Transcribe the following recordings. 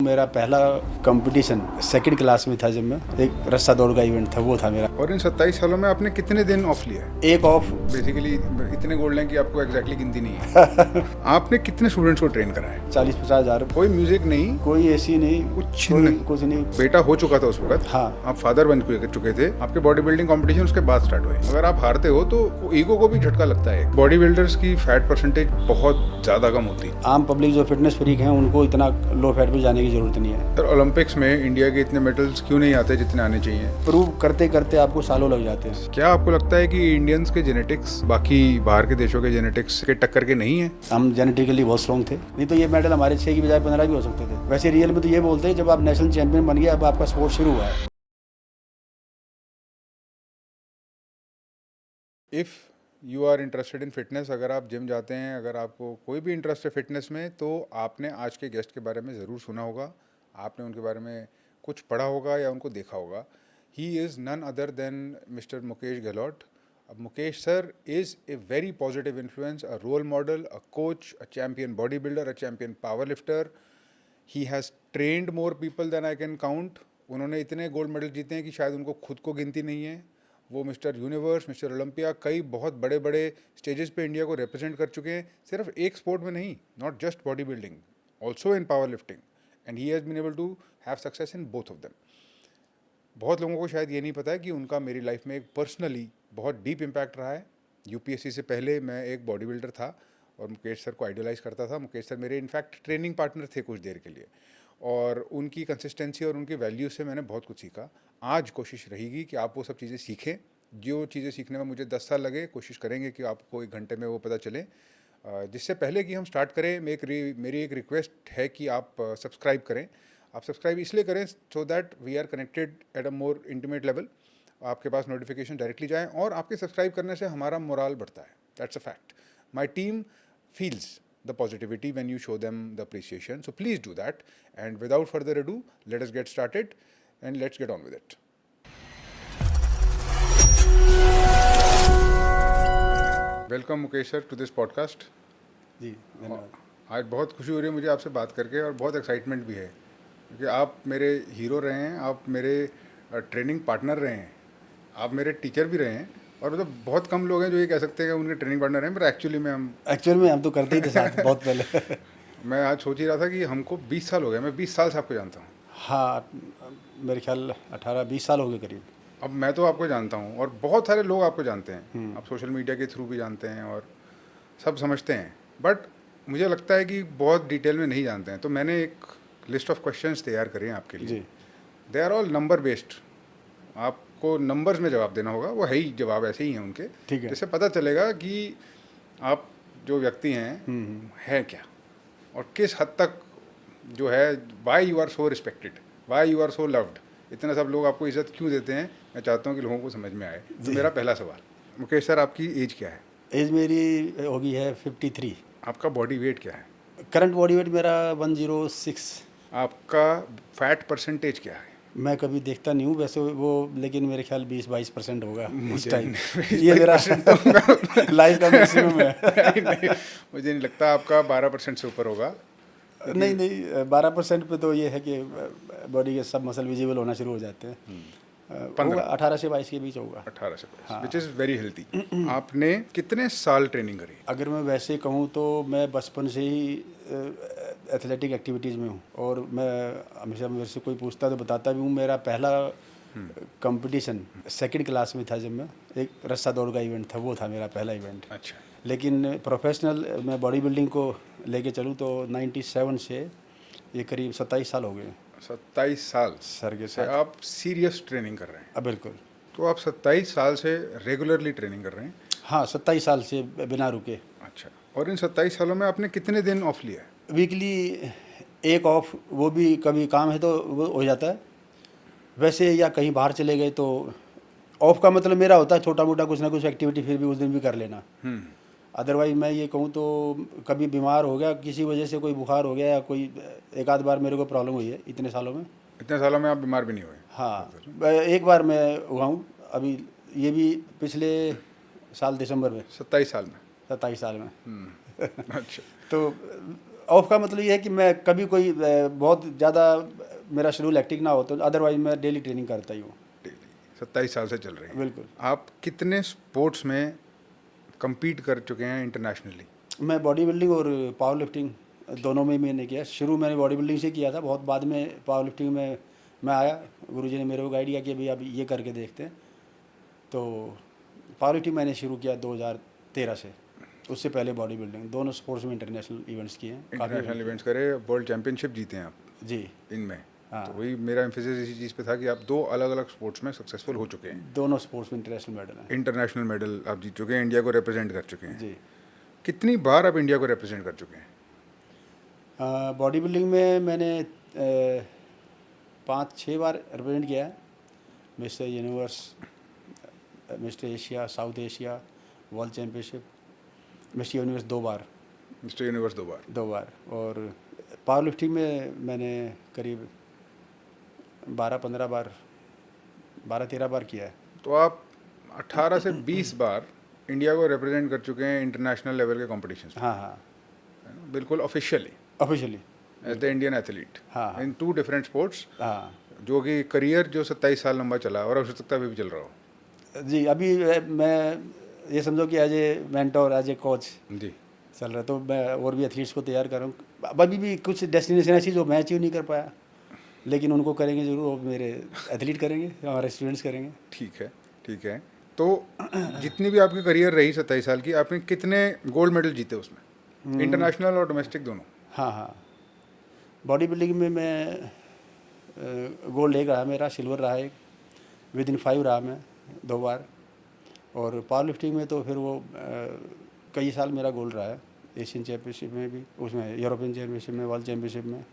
मेरा पहला competition second class में था, जब मैं एक रस्सा दौड़ का इवेंट था, वो था मेरा। और इन 27 सालों में आपने कितने दिन ऑफ लिया है? एक ऑफ। बेसिकली इतने गोल्ड हैं कि आपको एग्जैक्टली गिनती नहीं है। आपने कितने स्टूडेंट्स को ट्रेन करा है? 40-50 हज़ार। कोई म्यूजिक नहीं, कोई ऐसी नहीं, कुछ नहीं। बेटा हो चुका था उस वक्त। हाँ। आप फादर बन चुके थे, आपके बॉडी बिल्डिंग कॉम्पिटिशन उसके बाद स्टार्ट हुए। अगर आप हारते हो तो ईगो को भी झटका लगता है। बॉडी बिल्डर्स की फैट परसेंटेज बहुत ज्यादा कम होती है। आम पब्लिक जो फिटनेस फ्रीक हैं, उनको इतना लो फैट पे जाने की जरूरत नहीं है। सर, ओलंपिक्स में इंडिया के इतने मेडल्स क्यों नहीं आते जितने आने चाहिए? प्रूव करते करते आपको सालों लग जाते हैं। क्या आपको लगता है कि इंडियंस के जेनेटिक्स बाकी बाहर के देशों के जेनेटिक्स के टक्कर के नहीं है? हम जेनेटिकली बहुत स्ट्रॉन्ग थे, नहीं तो ये मेडल हमारे 6 की बजाय 15 भी हो सकते थे। वैसे रियल में तो ये बोलते हैं, जब आप नेशनल चैंपियन बन गए, अब आपका स्पोर्ट शुरू हुआ है। If you are interested in fitness, अगर आप जिम जाते हैं, अगर आपको कोई भी इंटरेस्ट है फिटनेस में, तो आपने आज के गेस्ट के बारे में ज़रूर सुना होगा, आपने उनके बारे में कुछ पढ़ा होगा या उनको देखा होगा। He is none other than mister Mukesh Gehlot. अब Mukesh sir is a very positive influence, a role model, a coach, a champion body builder, a champion power lifter. He has trained more people than I can count. उन्होंने इतने gold medal जीते हैं कि शायद उनको खुद को गिनती नहीं है। वो मिस्टर यूनिवर्स, मिस्टर ओलंपिया, कई बहुत बड़े बड़े स्टेजेस पे इंडिया को रिप्रेजेंट कर चुके हैं, सिर्फ एक स्पोर्ट में नहीं, not just bodybuilding, also in powerlifting, and he has been able to have success in both of them. बहुत लोगों को शायद ये नहीं पता है कि उनका मेरी लाइफ में एक पर्सनली बहुत डीप इम्पैक्ट रहा है। यूपीएससी से पहले मैं एक बॉडी बिल्डर था और मुकेश सर को आइडियलाइज करता था। मुकेश सर मेरे इनफैक्ट ट्रेनिंग पार्टनर थे कुछ देर के लिए, और उनकी कंसिस्टेंसी और उनकी वैल्यूज से मैंने बहुत कुछ सीखा। आज कोशिश रहेगी कि आप वो सब चीज़ें सीखें जो चीज़ें सीखने में मुझे 10 साल लगे। कोशिश करेंगे कि आपको 1 घंटे में वो पता चले। जिससे पहले कि हम स्टार्ट करें, मेरी एक रिक्वेस्ट है कि आप सब्सक्राइब करें। आप सब्सक्राइब इसलिए करें so that we are connected at a more intimate level. आपके पास नोटिफिकेशन डायरेक्टली जाएँ, और आपके सब्सक्राइब करने से हमारा मोराल बढ़ता है। That's a fact. My team feels the positivity when you show them the appreciation. So please do that. And without further ado, let us get started and let's get on with it. Welcome Mukesh sir to this podcast. जी धन्यवाद। आज बहुत खुशी हो रही है मुझे आपसे बात करके, और बहुत एक्साइटमेंट भी है, क्योंकि आप मेरे हीरो रहे हैं, आप मेरे ट्रेनिंग पार्टनर रहे हैं, आप मेरे टीचर भी रहे हैं, और मतलब बहुत कम लोग हैं जो ये कह सकते हैं कि उनके ट्रेनिंग पार्टनर हैं, पर एक्चुअली हम तो करते ही थे साथ बहुत पहले। मैं आज सोच ही रहा था कि हमको 20 साल हो गए, मैं 20 साल से आपको जानता हूँ। हाँ, मेरे ख्याल 18-20 साल हो गए करीब। अब मैं तो आपको जानता हूँ, और बहुत सारे लोग आपको जानते हैं, आप सोशल मीडिया के थ्रू भी जानते हैं और सब समझते हैं, बट मुझे लगता है कि बहुत डिटेल में नहीं जानते हैं। तो मैंने एक लिस्ट ऑफ क्वेश्चंस तैयार करे हैं आपके लिए। They are all number based, आपको नंबर्स में जवाब देना होगा, वो है ही जवाब ऐसे ही हैं उनके, ठीक है। जिससे पता चलेगा कि आप जो व्यक्ति हैं क्या, और किस हद तक जो है, why you are so respected, why you are so loved, इतने सब लोग आपको इज्जत क्यों देते हैं, मैं चाहता हूँ कि लोगों को समझ में आए। तो मेरा पहला सवाल, मुकेश सर आपकी एज क्या है? एज मेरी होगी है 53। आपका बॉडी वेट क्या है? करंट बॉडी वेट मेरा 106। आपका फैट परसेंटेज क्या है? मैं कभी देखता नहीं हूँ वैसे वो, लेकिन मेरे ख्याल 20-22% होगा इस टाइम। ये मेरा लाइफ का मैक्सिमम है। नहीं, मुझे नहीं लगता। आपका 12% से ऊपर होगा। नहीं, 12% पे तो ये है कि बॉडी के सब मसल विजिबल होना शुरू हो जाते हैं। 18 से 22 के बीच होगा। 18 से 22, विच इज़ वेरी हेल्थी। आपने कितने साल ट्रेनिंग करी? अगर मैं वैसे कहूँ तो मैं बचपन से ही एथलेटिक एक्टिविटीज़ में हूँ, और मैं हमेशा, मेरे से कोई पूछता तो बताता भी हूँ। मेरा पहला कंपटीशन सेकंड क्लास में था, जब मैं एक रस्सा दौड़ का इवेंट था, वो था मेरा पहला इवेंट। अच्छा। लेकिन प्रोफेशनल मैं बॉडी बिल्डिंग को लेके चलूँ तो 97 से ये करीब 27 साल हो गए। 27 साल सर के से साथ आप सीरियस ट्रेनिंग कर रहे हैं? बिल्कुल। तो आप 27 साल से रेगुलरली ट्रेनिंग कर रहे हैं? हाँ, 27 साल से बिना रुके। अच्छा। और इन 27 सालों में आपने कितने दिन ऑफ लिया है? वीकली एक ऑफ, वो भी कभी काम है तो वो हो जाता है वैसे, या कहीं बाहर चले गए तो ऑफ का मतलब मेरा होता है छोटा मोटा कुछ ना कुछ एक्टिविटी फिर भी उस दिन भी कर लेना। अदरवाइज मैं ये कहूँ तो कभी बीमार हो गया किसी वजह से, कोई बुखार हो गया या कोई एक आध बार मेरे को प्रॉब्लम हुई है इतने सालों में। इतने सालों में आप बीमार भी नहीं हुए? हाँ, एक बार मैं हुआ हूँ अभी, ये भी पिछले साल दिसंबर में। 27 साल में? 27 साल में। अच्छा। तो ऑफ का मतलब ये है कि मैं कभी कोई बहुत ज़्यादा मेरा शेड्यूल एक्टिव ना हो तो अदरवाइज मैं डेली ट्रेनिंग करता ही हूँ। डेली 27 साल से चल रही है। बिल्कुल। आप कितने स्पोर्ट्स में compete कर चुके हैं इंटरनेशनली? मैं बॉडी बिल्डिंग और पावर लिफ्टिंग दोनों में मैंने किया। शुरू मैंने बॉडी बिल्डिंग से किया था, बहुत बाद में पावर लिफ्टिंग में मैं आया। गुरुजी ने मेरे को गाइड किया कि भाई अब ये करके देखते हैं। तो पावर लिफ्टिंग मैंने शुरू किया 2013 से। उससे पहले बॉडी बिल्डिंग, दोनों स्पोर्ट्स में इंटरनेशनल इवेंट्स किए हैं इंटरनेशनल इवेंट्स करे, वर्ल्ड चैंपियनशिप जीते हैं आप जी। इनमें। हाँ। तो वही मेरा एम्फेसिस इसी चीज़ पे था कि आप 2 अलग अलग स्पोर्ट्स में सक्सेसफुल हो चुके हैं। दोनों स्पोर्ट्स में इंटरनेशनल मेडल हैं। इंटरनेशनल मेडल आप जीत चुके हैं, इंडिया को रिप्रेजेंट कर चुके हैं। जी। कितनी बार आप इंडिया को रिप्रेजेंट कर चुके हैं? बॉडी बिल्डिंग में मैंने 5-6 बार रिप्रेजेंट किया है। Mister universe, mister Asia, south Asia, world championship, mister universe 2 बार। मिस्टर यूनिवर्स 2 बार। और पावर लिफ्टिंग में मैंने करीब 12-15 बार, 12-13 बार किया है। तो आप 18 से 20 बार इंडिया को रिप्रेजेंट कर चुके हैं इंटरनेशनल लेवल के कॉम्पिटिशन्स में, हाँ हाँ, है ना? बिल्कुल officially officially. As the Indian athlete हाँ, हाँ। इन 2 डिफरेंट स्पोर्ट्स, हाँ जो कि करियर जो 27 साल लंबा चला और हो सकता है अभी भी चल रहा हो। जी। अभी मैं ये समझो कि as a mentor, as a coach जी। चल रहा है। तो मैं और भी एथलीट्स को तैयार कर रहा हूँ। अभी भी कुछ डेस्टिनेशन ऐसी जो मैं अचीव नहीं कर पाया, लेकिन उनको करेंगे ज़रूर। वो मेरे एथलीट करेंगे, हमारे स्टूडेंट्स करेंगे। ठीक है, ठीक है। तो जितनी भी आपकी करियर रही 27 साल की, आपने कितने गोल्ड मेडल जीते उसमें, इंटरनेशनल और डोमेस्टिक दोनों? हाँ हाँ, बॉडी बिल्डिंग में मैं गोल्ड एक रहा मेरा, सिल्वर रहा एक, विद इन 5 रहा मैं 2 बार। और पावर लिफ्टिंग में तो फिर वो कई साल मेरा गोल्ड रहा है, एशियन चैम्पियनशिप में भी, उसमें यूरोपियन चैम्पियनशिप में, वर्ल्ड चैम्पियनशिप में।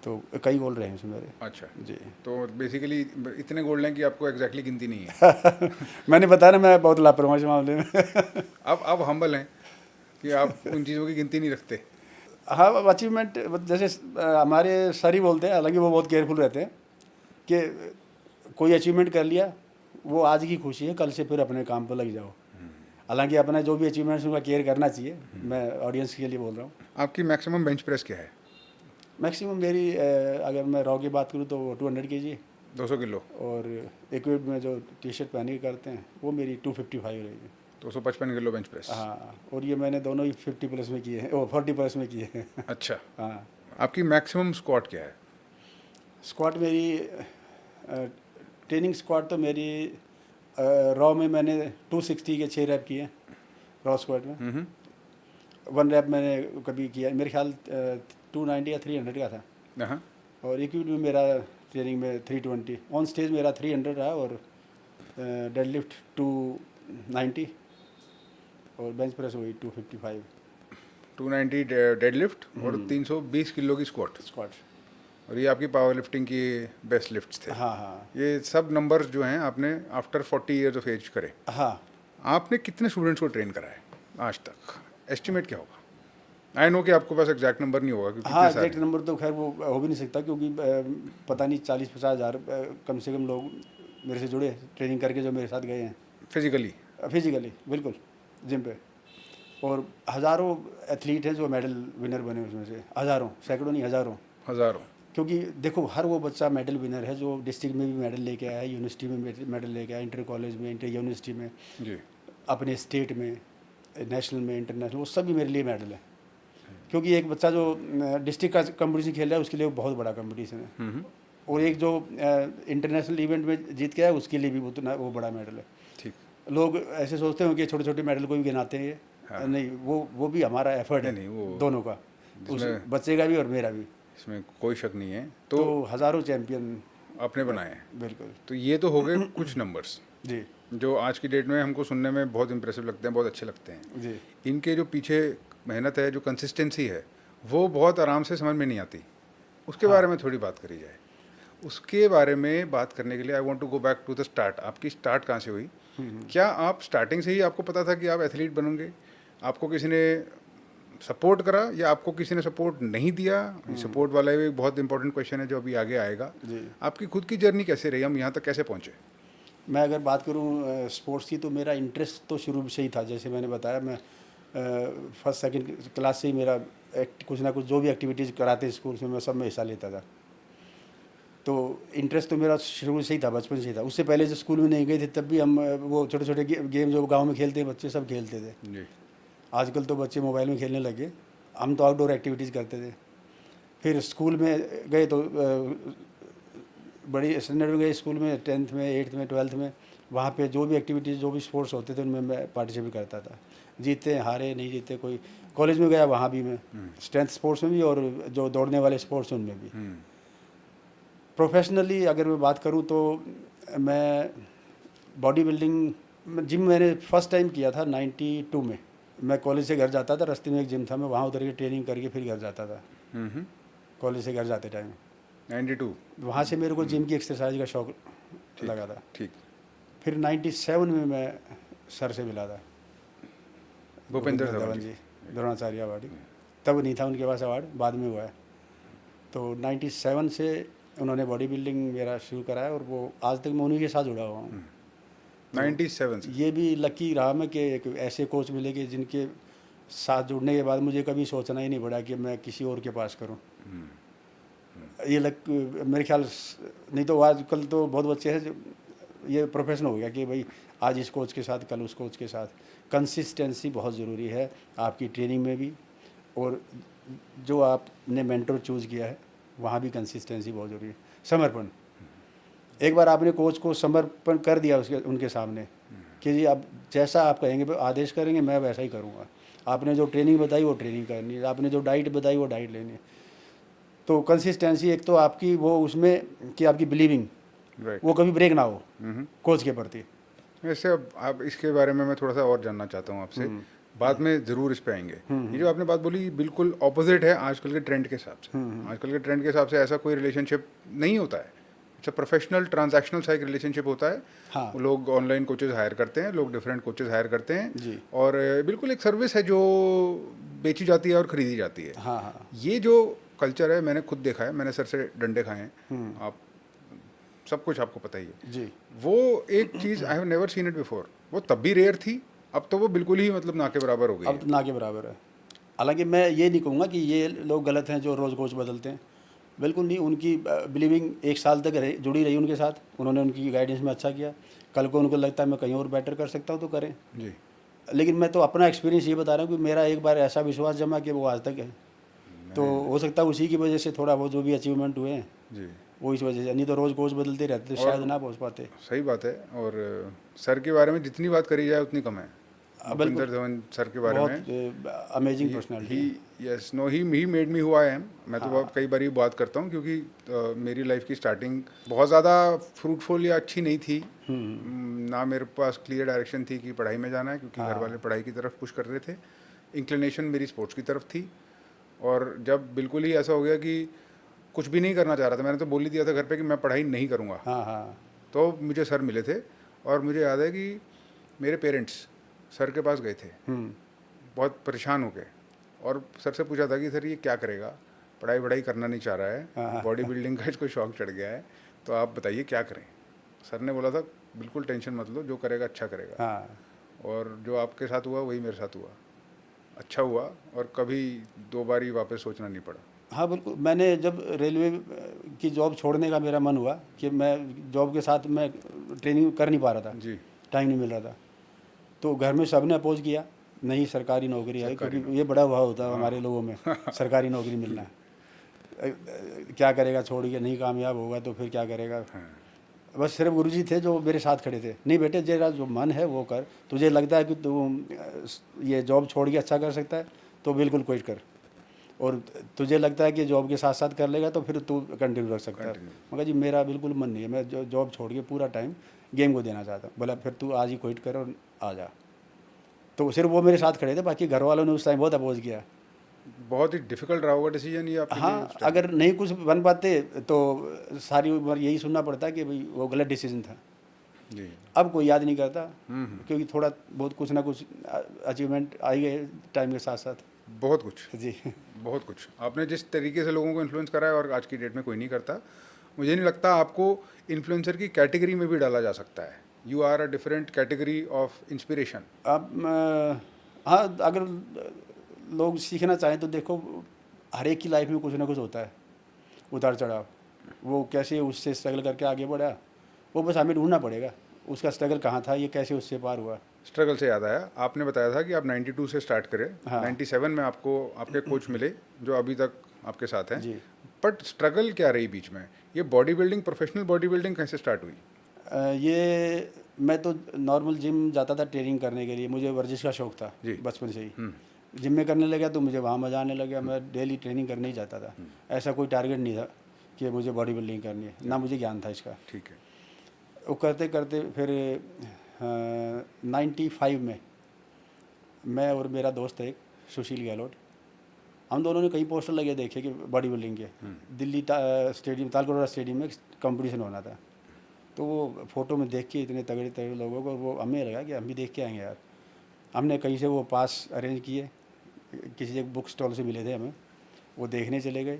तो कई गोल्ड रहे हैं उसमें मेरे। अच्छा जी। तो बेसिकली इतने गोल्ड हैं कि आपको एग्जैक्टली गिनती नहीं है। मैंने बताया ना, मैं बहुत लापरवाह इस मामले में। अब हम्बल हैं कि आप उन चीज़ों की गिनती नहीं रखते। हाँ, अचीवमेंट जैसे हमारे सर ही बोलते हैं, हालांकि वो बहुत केयरफुल रहते हैं कि कोई अचीवमेंट कर लिया, वो आज की खुशी है, कल से फिर अपने काम पर लग जाओ। हालांकि अपना जो भी अचीवमेंट्स उनका केयर करना चाहिए, मैं ऑडियंस के लिए बोल रहा हूँ। आपकी मैक्सिमम बेंच प्रेस क्या है? मैक्सिमम मेरी अगर मैं रॉ की बात करूँ तो 200 kg, 200 किलो। और इक्विप में जो टी शर्ट पहन के करते हैं वो मेरी 255 रहेगी। 255 किलो बेंच प्रेस। हाँ, और ये मैंने दोनों ही 50 प्लस में किए हैं, 40 प्लस में किए हैं। अच्छा, हाँ। आपकी मैक्सिमम स्क्वाट क्या है? स्क्वाट मेरी ट्रेनिंग स्क्वाट तो मेरी रॉ में मैंने 260 के 6 रैप किए, रॉ स्क्वाट में। 1 रैप मैंने कभी किया, मेरे ख्याल 290 या 300 का था। हाँ। और इक्विप में मेरा ट्रेनिंग में 320, ऑन स्टेज मेरा 300 रहा, और डेडलिफ्ट 290, और बेंच प्रेस वही 255 290 डेडलिफ्ट और 320 किलो की स्क्वाट। स्क्वाट। और ये आपकी पावर लिफ्टिंग की बेस्ट लिफ्ट्स थे। हाँ हाँ ये सब नंबर्स जो हैं आपने आफ्टर 40 ईयर्स ऑफ एज करे। हाँ। आपने कितने स्टूडेंट्स को ट्रेन कराया है आज तक? एस्टिमेट क्या होगा? आई नो कि आपके पास एग्जैक्ट नंबर नहीं होगा क्योंकि हाँ, एग्जैक्ट नंबर तो खैर वो हो भी नहीं सकता, क्योंकि पता नहीं 40-50 हज़ार कम से कम लोग मेरे से जुड़े, ट्रेनिंग करके जो मेरे साथ गए हैं फिजिकली। फिजिकली, बिल्कुल जिम पे। और हज़ारों एथलीट हैं जो मेडल विनर बने, उसमें से हज़ारों, सैकड़ों नहीं, हज़ारों। क्योंकि देखो, हर वो बच्चा मेडल विनर है जो डिस्ट्रिक्ट में भी मेडल लेके आया है, यूनिवर्सिटी में मेडल लेके आया, इंटर कॉलेज में, इंटर यूनिवर्सिटी में जी। अपने स्टेट में, नेशनल में, इंटरनेशनल, वो सब भी मेरे लिए मेडल है। क्योंकि एक बच्चा जो डिस्ट्रिक्ट का कंपटीशन खेल रहा है उसके लिए वो बहुत बड़ा कंपटीशन है, और एक जो इंटरनेशनल इवेंट में जीत के आया उसके लिए भी वो बड़ा मेडल है। ठीक। लोग ऐसे सोचते हैं कि छोटे छोटे मेडल को भी गिनाते हैं ये। हाँ। नहीं, वो भी हमारा एफर्ट है, नहीं, वो दोनों का, उस बच्चे का भी और मेरा भी। इसमें कोई शक नहीं है। तो हज़ारों चैंपियन आपने बनाए हैं। बिल्कुल। तो ये तो हो गए कुछ नंबर्स जी जो आज की डेट में हमको सुनने में बहुत इंप्रेसिव लगते हैं, बहुत अच्छे लगते हैं। जी। इनके जो पीछे मेहनत है, जो कंसिस्टेंसी है, वो बहुत आराम से समझ में नहीं आती। उसके बारे में थोड़ी बात करी जाए। उसके बारे में बात करने के लिए I want to go back to the start. आपकी स्टार्ट कहाँ से हुई? क्या आप स्टार्टिंग से ही आपको पता था कि आप एथलीट बनोगे? आपको किसी ने सपोर्ट करा या आपको किसी ने सपोर्ट नहीं दिया? सपोर्ट वाला भी एक बहुत इंपॉर्टेंट क्वेश्चन है जो अभी आगे आएगा। जी। आपकी खुद की जर्नी कैसे रही? हम यहाँ तक कैसे पहुँचे? मैं अगर बात करूँ स्पोर्ट्स की, तो मेरा इंटरेस्ट तो शुरू से ही था। जैसे मैंने बताया, मैं फर्स्ट सेकंड क्लास से ही मेरा कुछ ना कुछ जो भी एक्टिविटीज़ कराते स्कूल में, मैं सब में हिस्सा लेता था। तो इंटरेस्ट तो मेरा शुरू से ही था, बचपन से ही था। उससे पहले जब स्कूल में नहीं गए थे तब भी हम वो छोटे छोटे गेम जो गांव में खेलते हैं बच्चे, सब खेलते थे। जी। आजकल तो बच्चे मोबाइल में खेलने लगे, हम तो आउटडोर एक्टिविटीज़ करते थे। फिर स्कूल में गए तो बड़ी स्टैंडर्ड में गए स्कूल में, 10th में, 8th में, 12th में। वहाँ पे जो भी एक्टिविटीज़, जो भी स्पोर्ट्स होते थे उनमें मैं पार्टिसिपेट करता था। जीते हारे नहीं जीते कोई। कॉलेज में गया वहाँ भी मैं स्ट्रेंथ स्पोर्ट्स में भी, और जो दौड़ने वाले स्पोर्ट्स उनमें भी। प्रोफेशनली अगर मैं बात करूँ तो मैं बॉडी बिल्डिंग जिम मैंने फर्स्ट टाइम किया था 92 में। मैं कॉलेज से घर जाता था, रास्ते में एक जिम था, मैं वहाँ उतर के ट्रेनिंग करके फिर घर जाता था। कॉलेज से घर जाते टाइम 92। वहाँ से मेरे को जिम की एक्सरसाइज का शौक लगा था। ठीक। फिर 97 में मैं सर से मिला था, भूपेंद्र धवन धवन जी, द्रोणाचार्य अवार्ड। तब नहीं था उनके पास अवार्ड, बाद में हुआ है। तो 97 से उन्होंने बॉडी बिल्डिंग मेरा शुरू कराया, और वो आज तक मैं उन्हीं के साथ जुड़ा हुआ हूँ। 97 से। ये भी लकी रहा मैं कि एक ऐसे कोच मिले कि जिनके साथ जुड़ने के बाद मुझे कभी सोचना ही नहीं पड़ा कि मैं किसी और के पास करूं। ये मेरे ख्याल नहीं तो आजकल तो बहुत बच्चे हैं जो ये प्रोफेशन हो गया कि भाई आज इस कोच के साथ, कल उस कोच के साथ। कंसिस्टेंसी बहुत ज़रूरी है आपकी ट्रेनिंग में भी, और जो आपने मेंटर चूज़ किया है वहाँ भी कंसिस्टेंसी बहुत ज़रूरी है। समर्पण, एक बार आपने कोच को समर्पण कर दिया उनके सामने कि जी अब जैसा आप कहेंगे आदेश करेंगे, मैं वैसा ही करूँगा। आपने जो ट्रेनिंग बताई वो ट्रेनिंग करनी है, आपने जो डाइट बताई वो डाइट लेनी है। तो कंसिस्टेंसी एक तो आपकी वो उसमें कि आपकी बिलीविंग वो कभी ब्रेक ना हो कोच के प्रति। वैसे अब आप इसके बारे में मैं थोड़ा सा और जानना चाहता हूँ आपसे, बाद में ज़रूर इस पे आएंगे। ये जो आपने बात बोली बिल्कुल ऑपोजिट है आजकल के ट्रेंड के हिसाब से। आजकल के ट्रेंड के हिसाब से ऐसा कोई रिलेशनशिप नहीं होता है। अच्छा, प्रोफेशनल ट्रांजैक्शनल सा एक रिलेशनशिप होता है। हाँ। लोग ऑनलाइन कोचेज़ हायर करते हैं, लोग डिफरेंट कोचेज़ हायर करते हैं जी। और बिल्कुल एक सर्विस है जो बेची जाती है और ख़रीदी जाती है। हाँ हाँ। ये जो कल्चर है मैंने खुद देखा है, मैंने सर से डंडे खाए हैं, आप सब कुछ आपको पता ही है जी। वो एक चीज़ I have never seen it before. वो तब भी रेयर थी, अब तो वो बिल्कुल ही मतलब ना के बराबर हो गई अब तो ना के बराबर है। हालांकि मैं ये नहीं कहूँगा कि ये लोग गलत हैं जो रोज़ कोच बदलते हैं, बिल्कुल नहीं। उनकी बिलीविंग 1 साल तक जुड़ी रही उनके साथ, उन्होंने उनकी गाइडेंस में अच्छा किया। कल को उनको लगता है मैं कहीं और बेटर कर सकता हूँ तो करें जी। लेकिन मैं तो अपना एक्सपीरियंस ये बता रहा हूँ कि मेरा एक बार ऐसा विश्वास जमा कि वो आज तक है। तो हो सकता है उसी की वजह से थोड़ा वो जो भी अचीवमेंट हुए हैं जी वो इस वजह से, नहीं तो रोज़ कोच बदलते रहते तो शायद ना पहुँच पाते। सही बात है। और सर के बारे में जितनी बात करी जाए उतनी कम है। भूपेंद्र धवन सर के बारे में बहुत अमेजिंग पर्सनालिटी है। Yes no he made me who I am. मैं तो कई बार बात करता हूँ क्योंकि मेरी लाइफ की स्टार्टिंग बहुत ज़्यादा फ्रूटफुल या अच्छी नहीं थी। ना मेरे पास क्लियर डायरेक्शन थी कि पढ़ाई में जाना है, क्योंकि घर वाले पढ़ाई की तरफ पुश कर रहे थे। इंक्लिनेशन मेरी स्पोर्ट्स की तरफ थी, और जब बिल्कुल ही ऐसा हो गया कि कुछ भी नहीं करना चाह रहा था, मैंने तो बोल ही दिया था घर पे कि मैं पढ़ाई नहीं करूँगा। हाँ हाँ। तो मुझे सर मिले थे, और मुझे याद है कि मेरे पेरेंट्स सर के पास गए थे बहुत परेशान होके, और सर से पूछा था कि सर ये क्या करेगा, पढ़ाई वढ़ाई करना नहीं चाह रहा है, बॉडी बिल्डिंग का इसको शौक चढ़ गया है, तो आप बताइए क्या करें। सर ने बोला था बिल्कुल टेंशन मत लो, जो करेगा अच्छा करेगा। हाँ। और जो आपके साथ हुआ वही मेरे साथ हुआ, अच्छा हुआ, और कभी 2 बार ही वापस सोचना नहीं पड़ा। हाँ बिल्कुल। मैंने जब रेलवे की जॉब छोड़ने का मेरा मन हुआ कि मैं जॉब के साथ मैं ट्रेनिंग कर नहीं पा रहा था जी। टाइम नहीं मिल रहा था, तो घर में सबने अपोज किया, नहीं सरकारी नौकरी है, क्योंकि ये बड़ा भाव होता है हमारे लोगों में सरकारी नौकरी मिलना। क्या करेगा, छोड़ के नहीं कामयाब होगा तो फिर क्या करेगा। बस सिर्फ गुरुजी थे जो मेरे साथ खड़े थे, नहीं बेटे तेरा जो मन है वो कर, तुझे लगता है कि तू ये जॉब छोड़ के अच्छा कर सकता है तो बिल्कुल क्विट कर, और तुझे लगता है कि जॉब के साथ साथ कर लेगा तो फिर तू कंटिन्यू रख सकता है। मगर जी मेरा बिल्कुल मन नहीं है, मैं जॉब छोड़ के पूरा टाइम गेम को देना चाहता हूँ। बोला फिर तू आज ही क्विट कर और आ जा। तो सिर्फ वो मेरे साथ खड़े थे, बाकी घर वालों ने उस टाइम बहुत अपोज किया। बहुत ही डिफिकल्ट रहा होगा डिसीजन ये आपके लिए हाँ, उस टाइम? अगर नहीं कुछ बन पाते तो सारी उम्र यही सुनना पड़ता कि भाई वो गलत डिसीजन था। जी। अब कोई याद नहीं करता, क्योंकि थोड़ा बहुत कुछ ना कुछ अचीवमेंट आई गए टाइम के साथ साथ। बहुत कुछ जी। बहुत कुछ आपने जिस तरीके से लोगों को इन्फ्लुएंस करा है, और आज की डेट में कोई नहीं करता। मुझे नहीं लगता आपको इन्फ्लुएंसर की कैटेगरी में भी डाला जा सकता है। You are a different category of inspiration. अब हाँ, अगर लोग सीखना चाहें तो देखो, हर एक की लाइफ में कुछ ना कुछ होता है, उतार चढ़ाव। वो कैसे उससे स्ट्रगल करके आगे बढ़ा, वो बस हमें ढूंढना पड़ेगा उसका स्ट्रगल कहाँ था, ये कैसे उससे पार हुआ। स्ट्रगल से याद आया, आपने बताया था कि आप 92 से स्टार्ट करें, हाँ 97 में आपको आपके कोच मिले जो अभी तक आपके साथ हैं। जी। बट स्ट्रगल क्या रही बीच में? ये body building, professional body building कैसे स्टार्ट हुई? ये मैं तो नॉर्मल जिम जाता था ट्रेनिंग करने के लिए, मुझे वर्जिश का शौक था जी। बचपन से ही। जिम में करने लगा तो मुझे वहाँ मज़ा आने लगा, मैं डेली ट्रेनिंग करने ही जाता था। ऐसा कोई टारगेट नहीं था कि मुझे बॉडी बिल्डिंग करनी है, ना मुझे ज्ञान था इसका। ठीक है। वो करते करते फिर 95 में मैं और मेरा दोस्त है एक, सुशील गहलोत, हम दोनों ने कई पोस्टर लगे देखे कि बॉडी बिल्डिंग के। दिल्ली स्टेडियम, तालकटोरा स्टेडियम में कंपटीशन होना था। तो वो फ़ोटो में देख के इतने तगड़े तगड़े लोगों को, वो हमें लगा कि हम भी देख के आएंगे यार। हमने कहीं से वो पास अरेंज किए, किसी एक बुक स्टॉल से मिले थे हमें, वो देखने चले गए।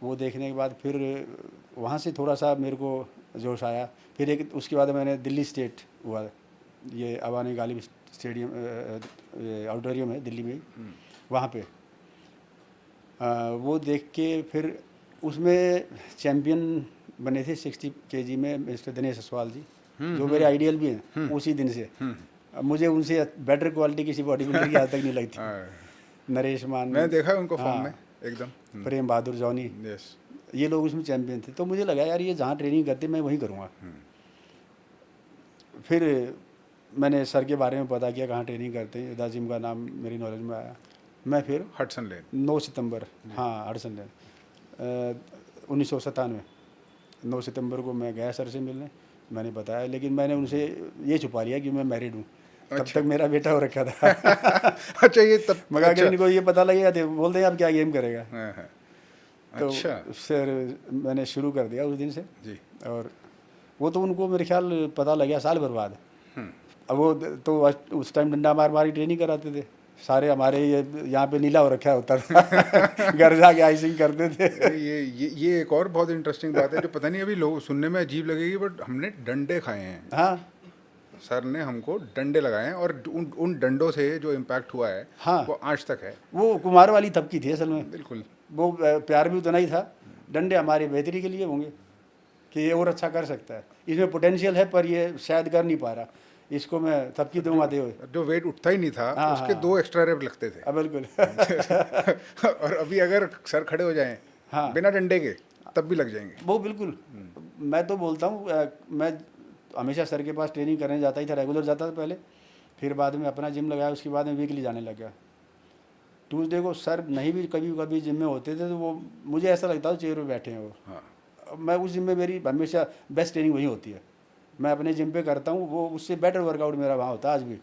वो देखने के बाद फिर वहाँ से थोड़ा सा मेरे को जोश आया। फिर एक उसके बाद मैंने दिल्ली स्टेट हुआ, ये अवानी गालिब स्टेडियम ऑडिटोरियम है दिल्ली में ही, वहाँ पे वो देख के फिर उसमें चैम्पियन बने थे 60 केजी में मिस्टर दिनेश असवाल जी, जो मेरे आइडियल भी हैं उसी दिन से। अब मुझे उनसे बेटर क्वालिटी किसी बॉडी बिल्डर की आज तक नहीं लगती। नरेश मान, मैं देखा है उनको फॉर्म हाँ, में एकदम। प्रेम बहादुर जॉनी, यस। ये लोग उसमें चैंपियन थे। तो मुझे लगा यार ये जहाँ ट्रेनिंग करते मैं वहीं करूँगा। फिर मैंने सर के बारे में पता किया कहाँ ट्रेनिंग करते हैं, दा जिम का नाम मेरी नॉलेज में आया। मैं फिर हडसन लेन। 9 सितंबर, हाँ हडसन लेन, 1997 9 सितंबर को मैं गया सर से मिलने। मैंने बताया, लेकिन मैंने उनसे ये छुपा लिया कि मैं मैरिड हूँ। तब अच्छा। तक मेरा बेटा हो रखा था। अच्छा, ये तब मगर अच्छा। अगर इनको ये पता लगेगा तो बोल दें आप क्या गेम करेगा। हाँ, हाँ। तो अच्छा फिर मैंने शुरू कर दिया उस दिन से। जी। और वो तो उनको मेरे ख्याल पता लग गया साल भर बाद। अब वो तो उस टाइम डंडा मार मारी ट्रेनिंग कराते थे सारे, हमारे ये यहाँ पे नीला हो रखा होता था। घर जाके आइसिंग करते थे। ये एक और बहुत इंटरेस्टिंग बात है जो पता नहीं अभी लोग सुनने में अजीब लगेगी, बट हमने डंडे खाए हैं। हाँ सर ने हमको डंडे लगाए हैं और उन डंडों से जो इम्पैक्ट हुआ है हाँ, वो आज तक है। वो कुमार वाली तबकी थी असल में। बिल्कुल। वो प्यार भी उतना ही था। डंडे हमारे बेहतरी के लिए होंगे कि ये और अच्छा कर सकता है, इसमें पोटेंशियल है पर ये शायद कर नहीं पा रहा, इसको मैं तबकी दूंगा दे हुए। जो वेट उठता ही नहीं था हाँ उसके हाँ 2 एक्स्ट्रा रेप लगते थे। बिल्कुल। और अभी अगर सर खड़े हो जाएं हाँ बिना डंडे के तब भी लग जाएंगे। वो बिल्कुल। मैं तो बोलता हूँ मैं हमेशा सर के पास ट्रेनिंग करने जाता ही था, रेगुलर जाता था पहले। फिर बाद में अपना जिम लगाया, उसके बाद में वीकली जाने लग गया। ट्यूसडे को सर नहीं भी कभी कभी जिम में होते थे तो वो मुझे ऐसा लगता था चेयर पे बैठे हैं वो। हाँ। मैं उस जिम में मेरी हमेशा बेस्ट ट्रेनिंग वही होती है। मैं अपने जिम पे करता हूँ, वो उससे बेटर वर्कआउट मेरा वहाँ होता है आज भी।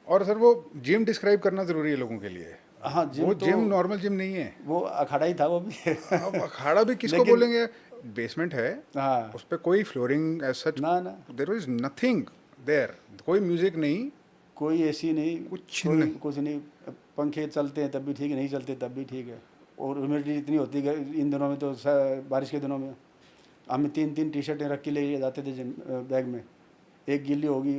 और सर वो जिम डिस्क्राइब करना ज़रूरी है लोगों के लिए। हाँ जिम वो तो जिम नॉर्मल जिम नहीं है, वो अखाड़ा ही था वो भी। अब अखाड़ा भी किसको लेकिन- बोलेंगे? बेसमेंट है, हाँ उस पर कोई फ्लोरिंग एज सच, ना ना देयर इज नथिंग देयर, कोई म्यूजिक नहीं, कोई एसी नहीं, कुछ कोई नहीं। कुछ नहीं। पंखे चलते हैं तब भी ठीक है, नहीं चलते तब भी ठीक है। और ह्यूमिडिटी इतनी होती है इन दिनों में, तो बारिश के दिनों में हम 3 टी शर्टें रख के ले जाते थे जिम बैग में। एक गिल्ली होगी,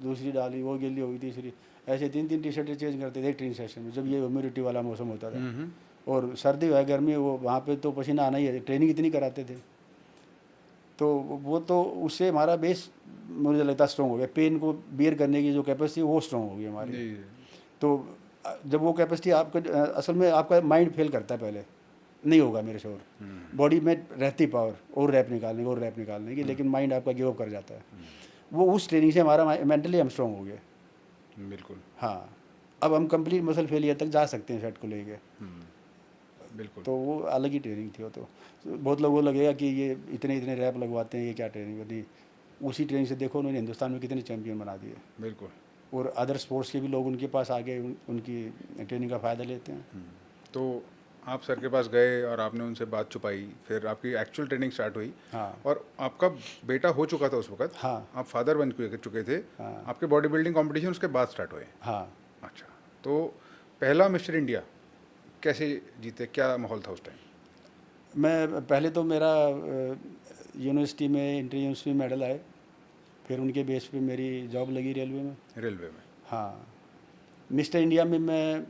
दूसरी डाली, वो गिल्ली होगी, तीसरी, ऐसे 3 टी शर्टें चेंज करते थे एक ट्रेनिंग सेशन में, जब ये ह्यूमिडिटी वाला मौसम होता था। और सर्दी हो गर्मी हो, वहाँ पे तो पसीना आना ही है, ट्रेनिंग इतनी कराते थे। तो वो तो उससे हमारा बेस मुझे लगता है स्ट्रॉन्ग हो गया। पेन को बियर करने की जो कैपेसिटी वो स्ट्रॉन्ग हो गई हमारी। जी। तो जब वो कैपेसिटी आपका असल में आपका माइंड फेल करता है पहले, नहीं होगा मेरे से, और बॉडी में रहती पावर और रैप निकालने की, लेकिन माइंड आपका गिव अप कर जाता है। वो उस ट्रेनिंग से हमारा मेंटली हम स्ट्रॉन्ग हो गए। बिल्कुल। हाँ, अब हम कंप्लीट मसल फेलियर तक जा सकते हैं सेट को लेके। बिल्कुल। तो वो अलग ही ट्रेनिंग थी वो। तो बहुत लोगों को लगेगा कि ये इतने इतने रैप लगवाते हैं, ये क्या ट्रेनिंग होती। उसी ट्रेनिंग से देखो उन्होंने हिंदुस्तान में कितने चैंपियन बना दिए। बिल्कुल। और अदर स्पोर्ट्स के भी लोग उनके पास आके उनकी ट्रेनिंग का फ़ायदा लेते हैं। तो आप सर के पास गए और आपने उनसे बात छुपाई, फिर आपकी एक्चुअल ट्रेनिंग स्टार्ट हुई। हाँ और आपका बेटा हो चुका था उस वक्त, हाँ आप फादर बन चुके थे। हाँ आपके बॉडी बिल्डिंग कंपटीशन उसके बाद स्टार्ट हुए। हाँ। अच्छा, तो पहला मिस्टर इंडिया कैसे जीते, क्या माहौल था उस टाइम? मैं पहले तो मेरा यूनिवर्सिटी में इंटर यूनिवर्सिटी मेडल आए, फिर उनके बेस पे मेरी जॉब लगी रेलवे में। रेलवे में। हाँ, मिस्टर इंडिया में मैं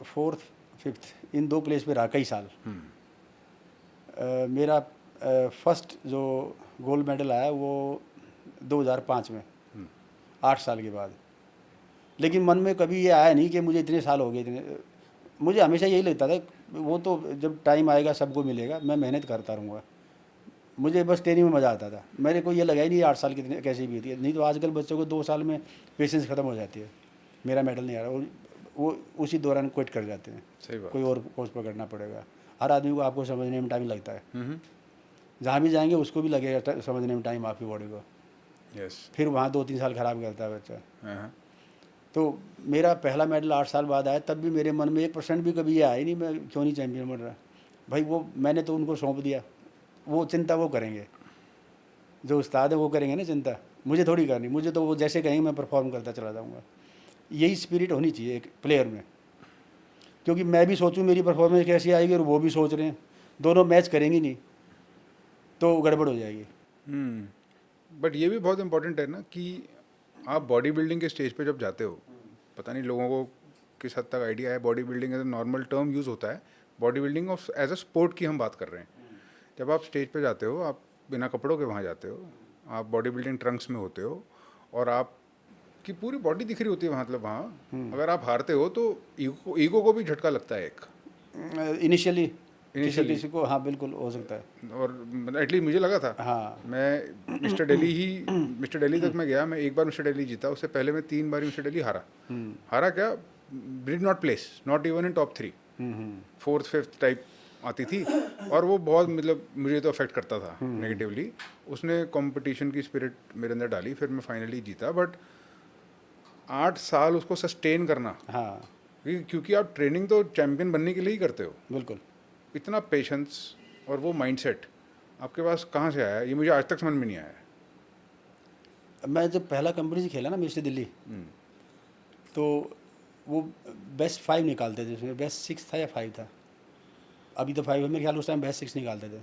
फोर्थ फिफ्थ इन 2 प्लेस पे रहा कई साल। मेरा फर्स्ट जो गोल्ड मेडल आया वो 2005 में, 8 साल के बाद। लेकिन मन में कभी ये आया नहीं कि मुझे इतने साल हो गए, इतने, मुझे हमेशा यही लगता था वो तो जब टाइम आएगा सबको मिलेगा, मैं मेहनत करता रहूँगा। मुझे बस ट्रेनिंग में मज़ा आता था, मेरे को ये लगा ही नहीं 8 साल कितने कैसे बीती है। नहीं तो आजकल बच्चों को 2 साल में पेशेंस ख़त्म हो जाती है, मेरा मेडल नहीं आ रहा, वो उसी दौरान क्विट कर जाते हैं। सही बात। कोई और कोर्स पकड़ना पड़ेगा। हर आदमी को आपको समझने में टाइम लगता है, जहाँ भी जाएंगे उसको भी लगेगा समझने में टाइम आपकी बॉडी को। यस। फिर वहाँ 2-3 साल ख़राब करता है बच्चा। हाँ। तो मेरा पहला मेडल 8 साल बाद आया, तब भी मेरे मन में 1% भी कभी ये आया ही नहीं मैं क्यों नहीं चैंपियन बन रहा। भाई वो मैंने तो उनको सौंप दिया, वो चिंता वो करेंगे, जो उस्ताद है वो करेंगे ना चिंता, मुझे थोड़ी करनी। मुझे तो वो जैसे कहेंगे मैं परफॉर्म करता चला जाऊँगा। यही स्पिरिट होनी चाहिए एक प्लेयर में, क्योंकि मैं भी सोचूं मेरी परफॉर्मेंस कैसी आएगी और वो भी सोच रहे हैं, दोनों मैच करेंगे नहीं तो गड़बड़ हो जाएगी। बट ये भी बहुत इम्पोर्टेंट है ना कि आप बॉडी बिल्डिंग के स्टेज पे जब जाते हो, पता नहीं लोगों को किस हद तक आइडिया है, bodybuilding as a normal term use होता है, bodybuilding of as a sport की हम बात कर रहे हैं। जब आप स्टेज पे जाते हो, आप बिना कपड़ों के वहाँ जाते हो, आप बॉडी बिल्डिंग ट्रंक्स में होते हो और आपकी पूरी बॉडी दिख रही होती है, मतलब वहाँ अगर आप हारते हो तो ईगो को भी झटका लगता है एक इनिशियली किसी Initially। किसी को, हाँ बिल्कुल हो सकता है। और एटलीस्ट मुझे लगा था, हाँ मैं मिस्टर दिल्ली तक मैं गया, मैं एक बार मिस्टर दिल्ली जीता, उससे पहले मैं 3 बार मिस्टर दिल्ली हारा क्या, did not place, not even in top 3, fourth fifth type आती थी। और वो बहुत मतलब मुझे तो अफेक्ट करता था नेगेटिवली। उसने कंपटीशन की स्पिरिट मेरे अंदर डाली, फिर मैं फाइनली जीता। बट 8 साल उसको सस्टेन करना, हाँ क्योंकि आप ट्रेनिंग तो चैंपियन बनने के लिए ही करते हो, बिल्कुल। इतना पेशेंस और वो माइंडसेट आपके पास कहाँ से आया, ये मुझे आज तक समझ में नहीं आया। मैं जब पहला कंपनी से खेला ना मिस्टर दिल्ली, तो वो बेस्ट 5 निकालते थे, उसमें बेस्ट 6 था या 5 था, अभी तो 5 है मेरे ख्याल, उस टाइम बेस्ट 6 निकालते थे।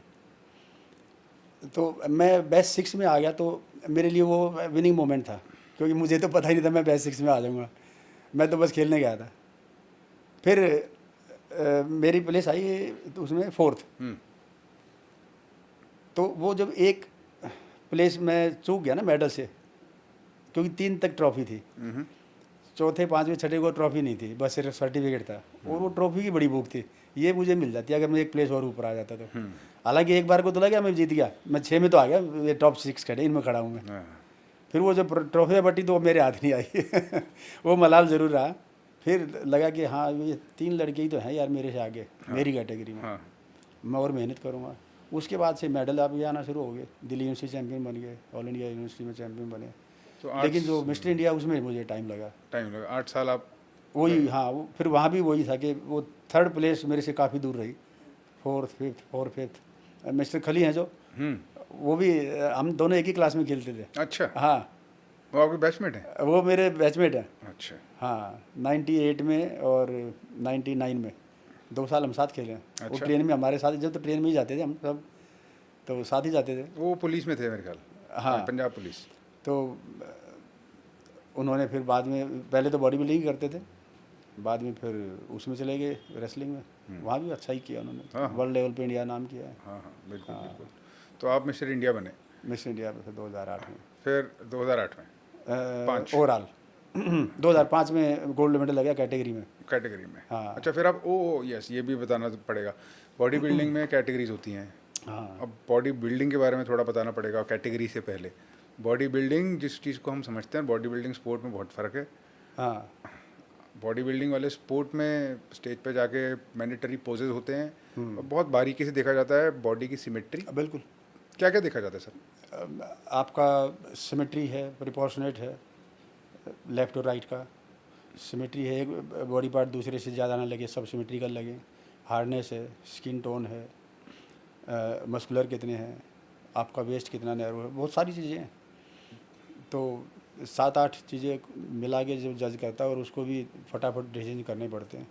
तो मैं बेस्ट 6 में आ गया, तो मेरे लिए वो विनिंग मोमेंट था, क्योंकि मुझे तो पता ही नहीं था मैं बेस्ट 6 में आ जाऊँगा, मैं तो बस खेलने गया था। फिर मेरी प्लेस आई तो उसमें 4th। तो वो जब एक प्लेस में चूक गया ना मेडल से, क्योंकि 3 तक ट्रॉफी थी, चौथे 5वें 6ठे को ट्रॉफी नहीं थी, बस सिर्फ सर्टिफिकेट था, और वो ट्रॉफी की बड़ी भूख थी, ये मुझे मिल जाती अगर मैं एक प्लेस और ऊपर आ जाता तो। हालांकि एक बार को तो लगा मैं जीत गया, मैं 6 में तो आ गया, ये टॉप 6 खड़े इनमें खड़ा हूँ मैं। फिर वो जब ट्रॉफी बटी तो वो मेरे हाथ नहीं आई वो मलाल ज़रूर रहा। फिर लगा कि हाँ ये 3 लड़के ही तो हैं यार मेरे से आगे, मेरी कैटेगरी में, मैं और मेहनत करूँगा। उसके बाद से मेडल आप ये आना शुरू हो गए, दिल्ली यूनिवर्सिटी चैंपियन बन गए, ऑल इंडिया यूनिवर्सिटी में चैंपियन बने। तो लेकिन जो मिस्टर इंडिया उसमें मुझे टाइम लगा 8 साल आप वही, हाँ फिर वहाँ भी वही था कि वो 3rd प्लेस मेरे से काफ़ी दूर रही, 4th 5th। मिस्टर खली हैं जो, वो भी हम दोनों एक ही क्लास में खेलते थे। अच्छा, हाँ वो आपके बैचमेट हैं? वो मेरे बैचमेट हैं। अच्छा। हाँ 98 में और 99 में 2 साल हम साथ खेले हैं। वो अच्छा। ट्रेन में हमारे साथ, जब तो ट्रेन में ही जाते थे हम सब, तो साथ ही जाते थे। वो पुलिस में थे मेरे ख्याल। हाँ पंजाब पुलिस। तो उन्होंने फिर बाद में, पहले तो बॉडी बिल्डिंग करते थे, बाद में फिर उसमें चले गए रेसलिंग में, वहाँ भी अच्छा ही किया उन्होंने, वर्ल्ड लेवल पे इंडिया नाम किया है। हाँ बिल्कुल बिल्कुल। तो आप मिस्टर इंडिया बने? मिस्टर इंडिया में फिर 2008 में, फिर 2008 में 5 ओवरऑल 2005 में गोल्ड मेडल लगा कैटेगरी में। कैटेगरी में? हाँ। अच्छा, फिर आप यस, ये भी बताना तो पड़ेगा, बॉडी बिल्डिंग में कैटेगरीज होती हैं। हाँ अब बॉडी बिल्डिंग के बारे में थोड़ा बताना पड़ेगा कैटेगरी से पहले। बॉडी बिल्डिंग जिस चीज़ को हम समझते हैं, बॉडी बिल्डिंग स्पोर्ट में बहुत फ़र्क है। हाँ बॉडी बिल्डिंग वाले स्पोर्ट में स्टेज पे जाके मैंडेटरी पोजेज होते हैं और बहुत बारीकी से देखा जाता है बॉडी की सिमेट्री। बिल्कुल। क्या क्या देखा जाता है सर? आपका सिमेट्री है, प्रिपोर्शनेट है, लेफ़्ट और राइट का सिमेट्री है, एक बॉडी पार्ट दूसरे से ज़्यादा ना लगे, सब सिमेट्रिकल लगे, हार्डनेस है, स्किन टोन है, मस्कुलर कितने हैं, आपका वेस्ट कितना नैरो है, बहुत सारी चीज़ें हैं। तो 7-8 चीज़ें मिला के जब जज करता है, और उसको भी फटाफट डिसीजन करने पड़ते हैं,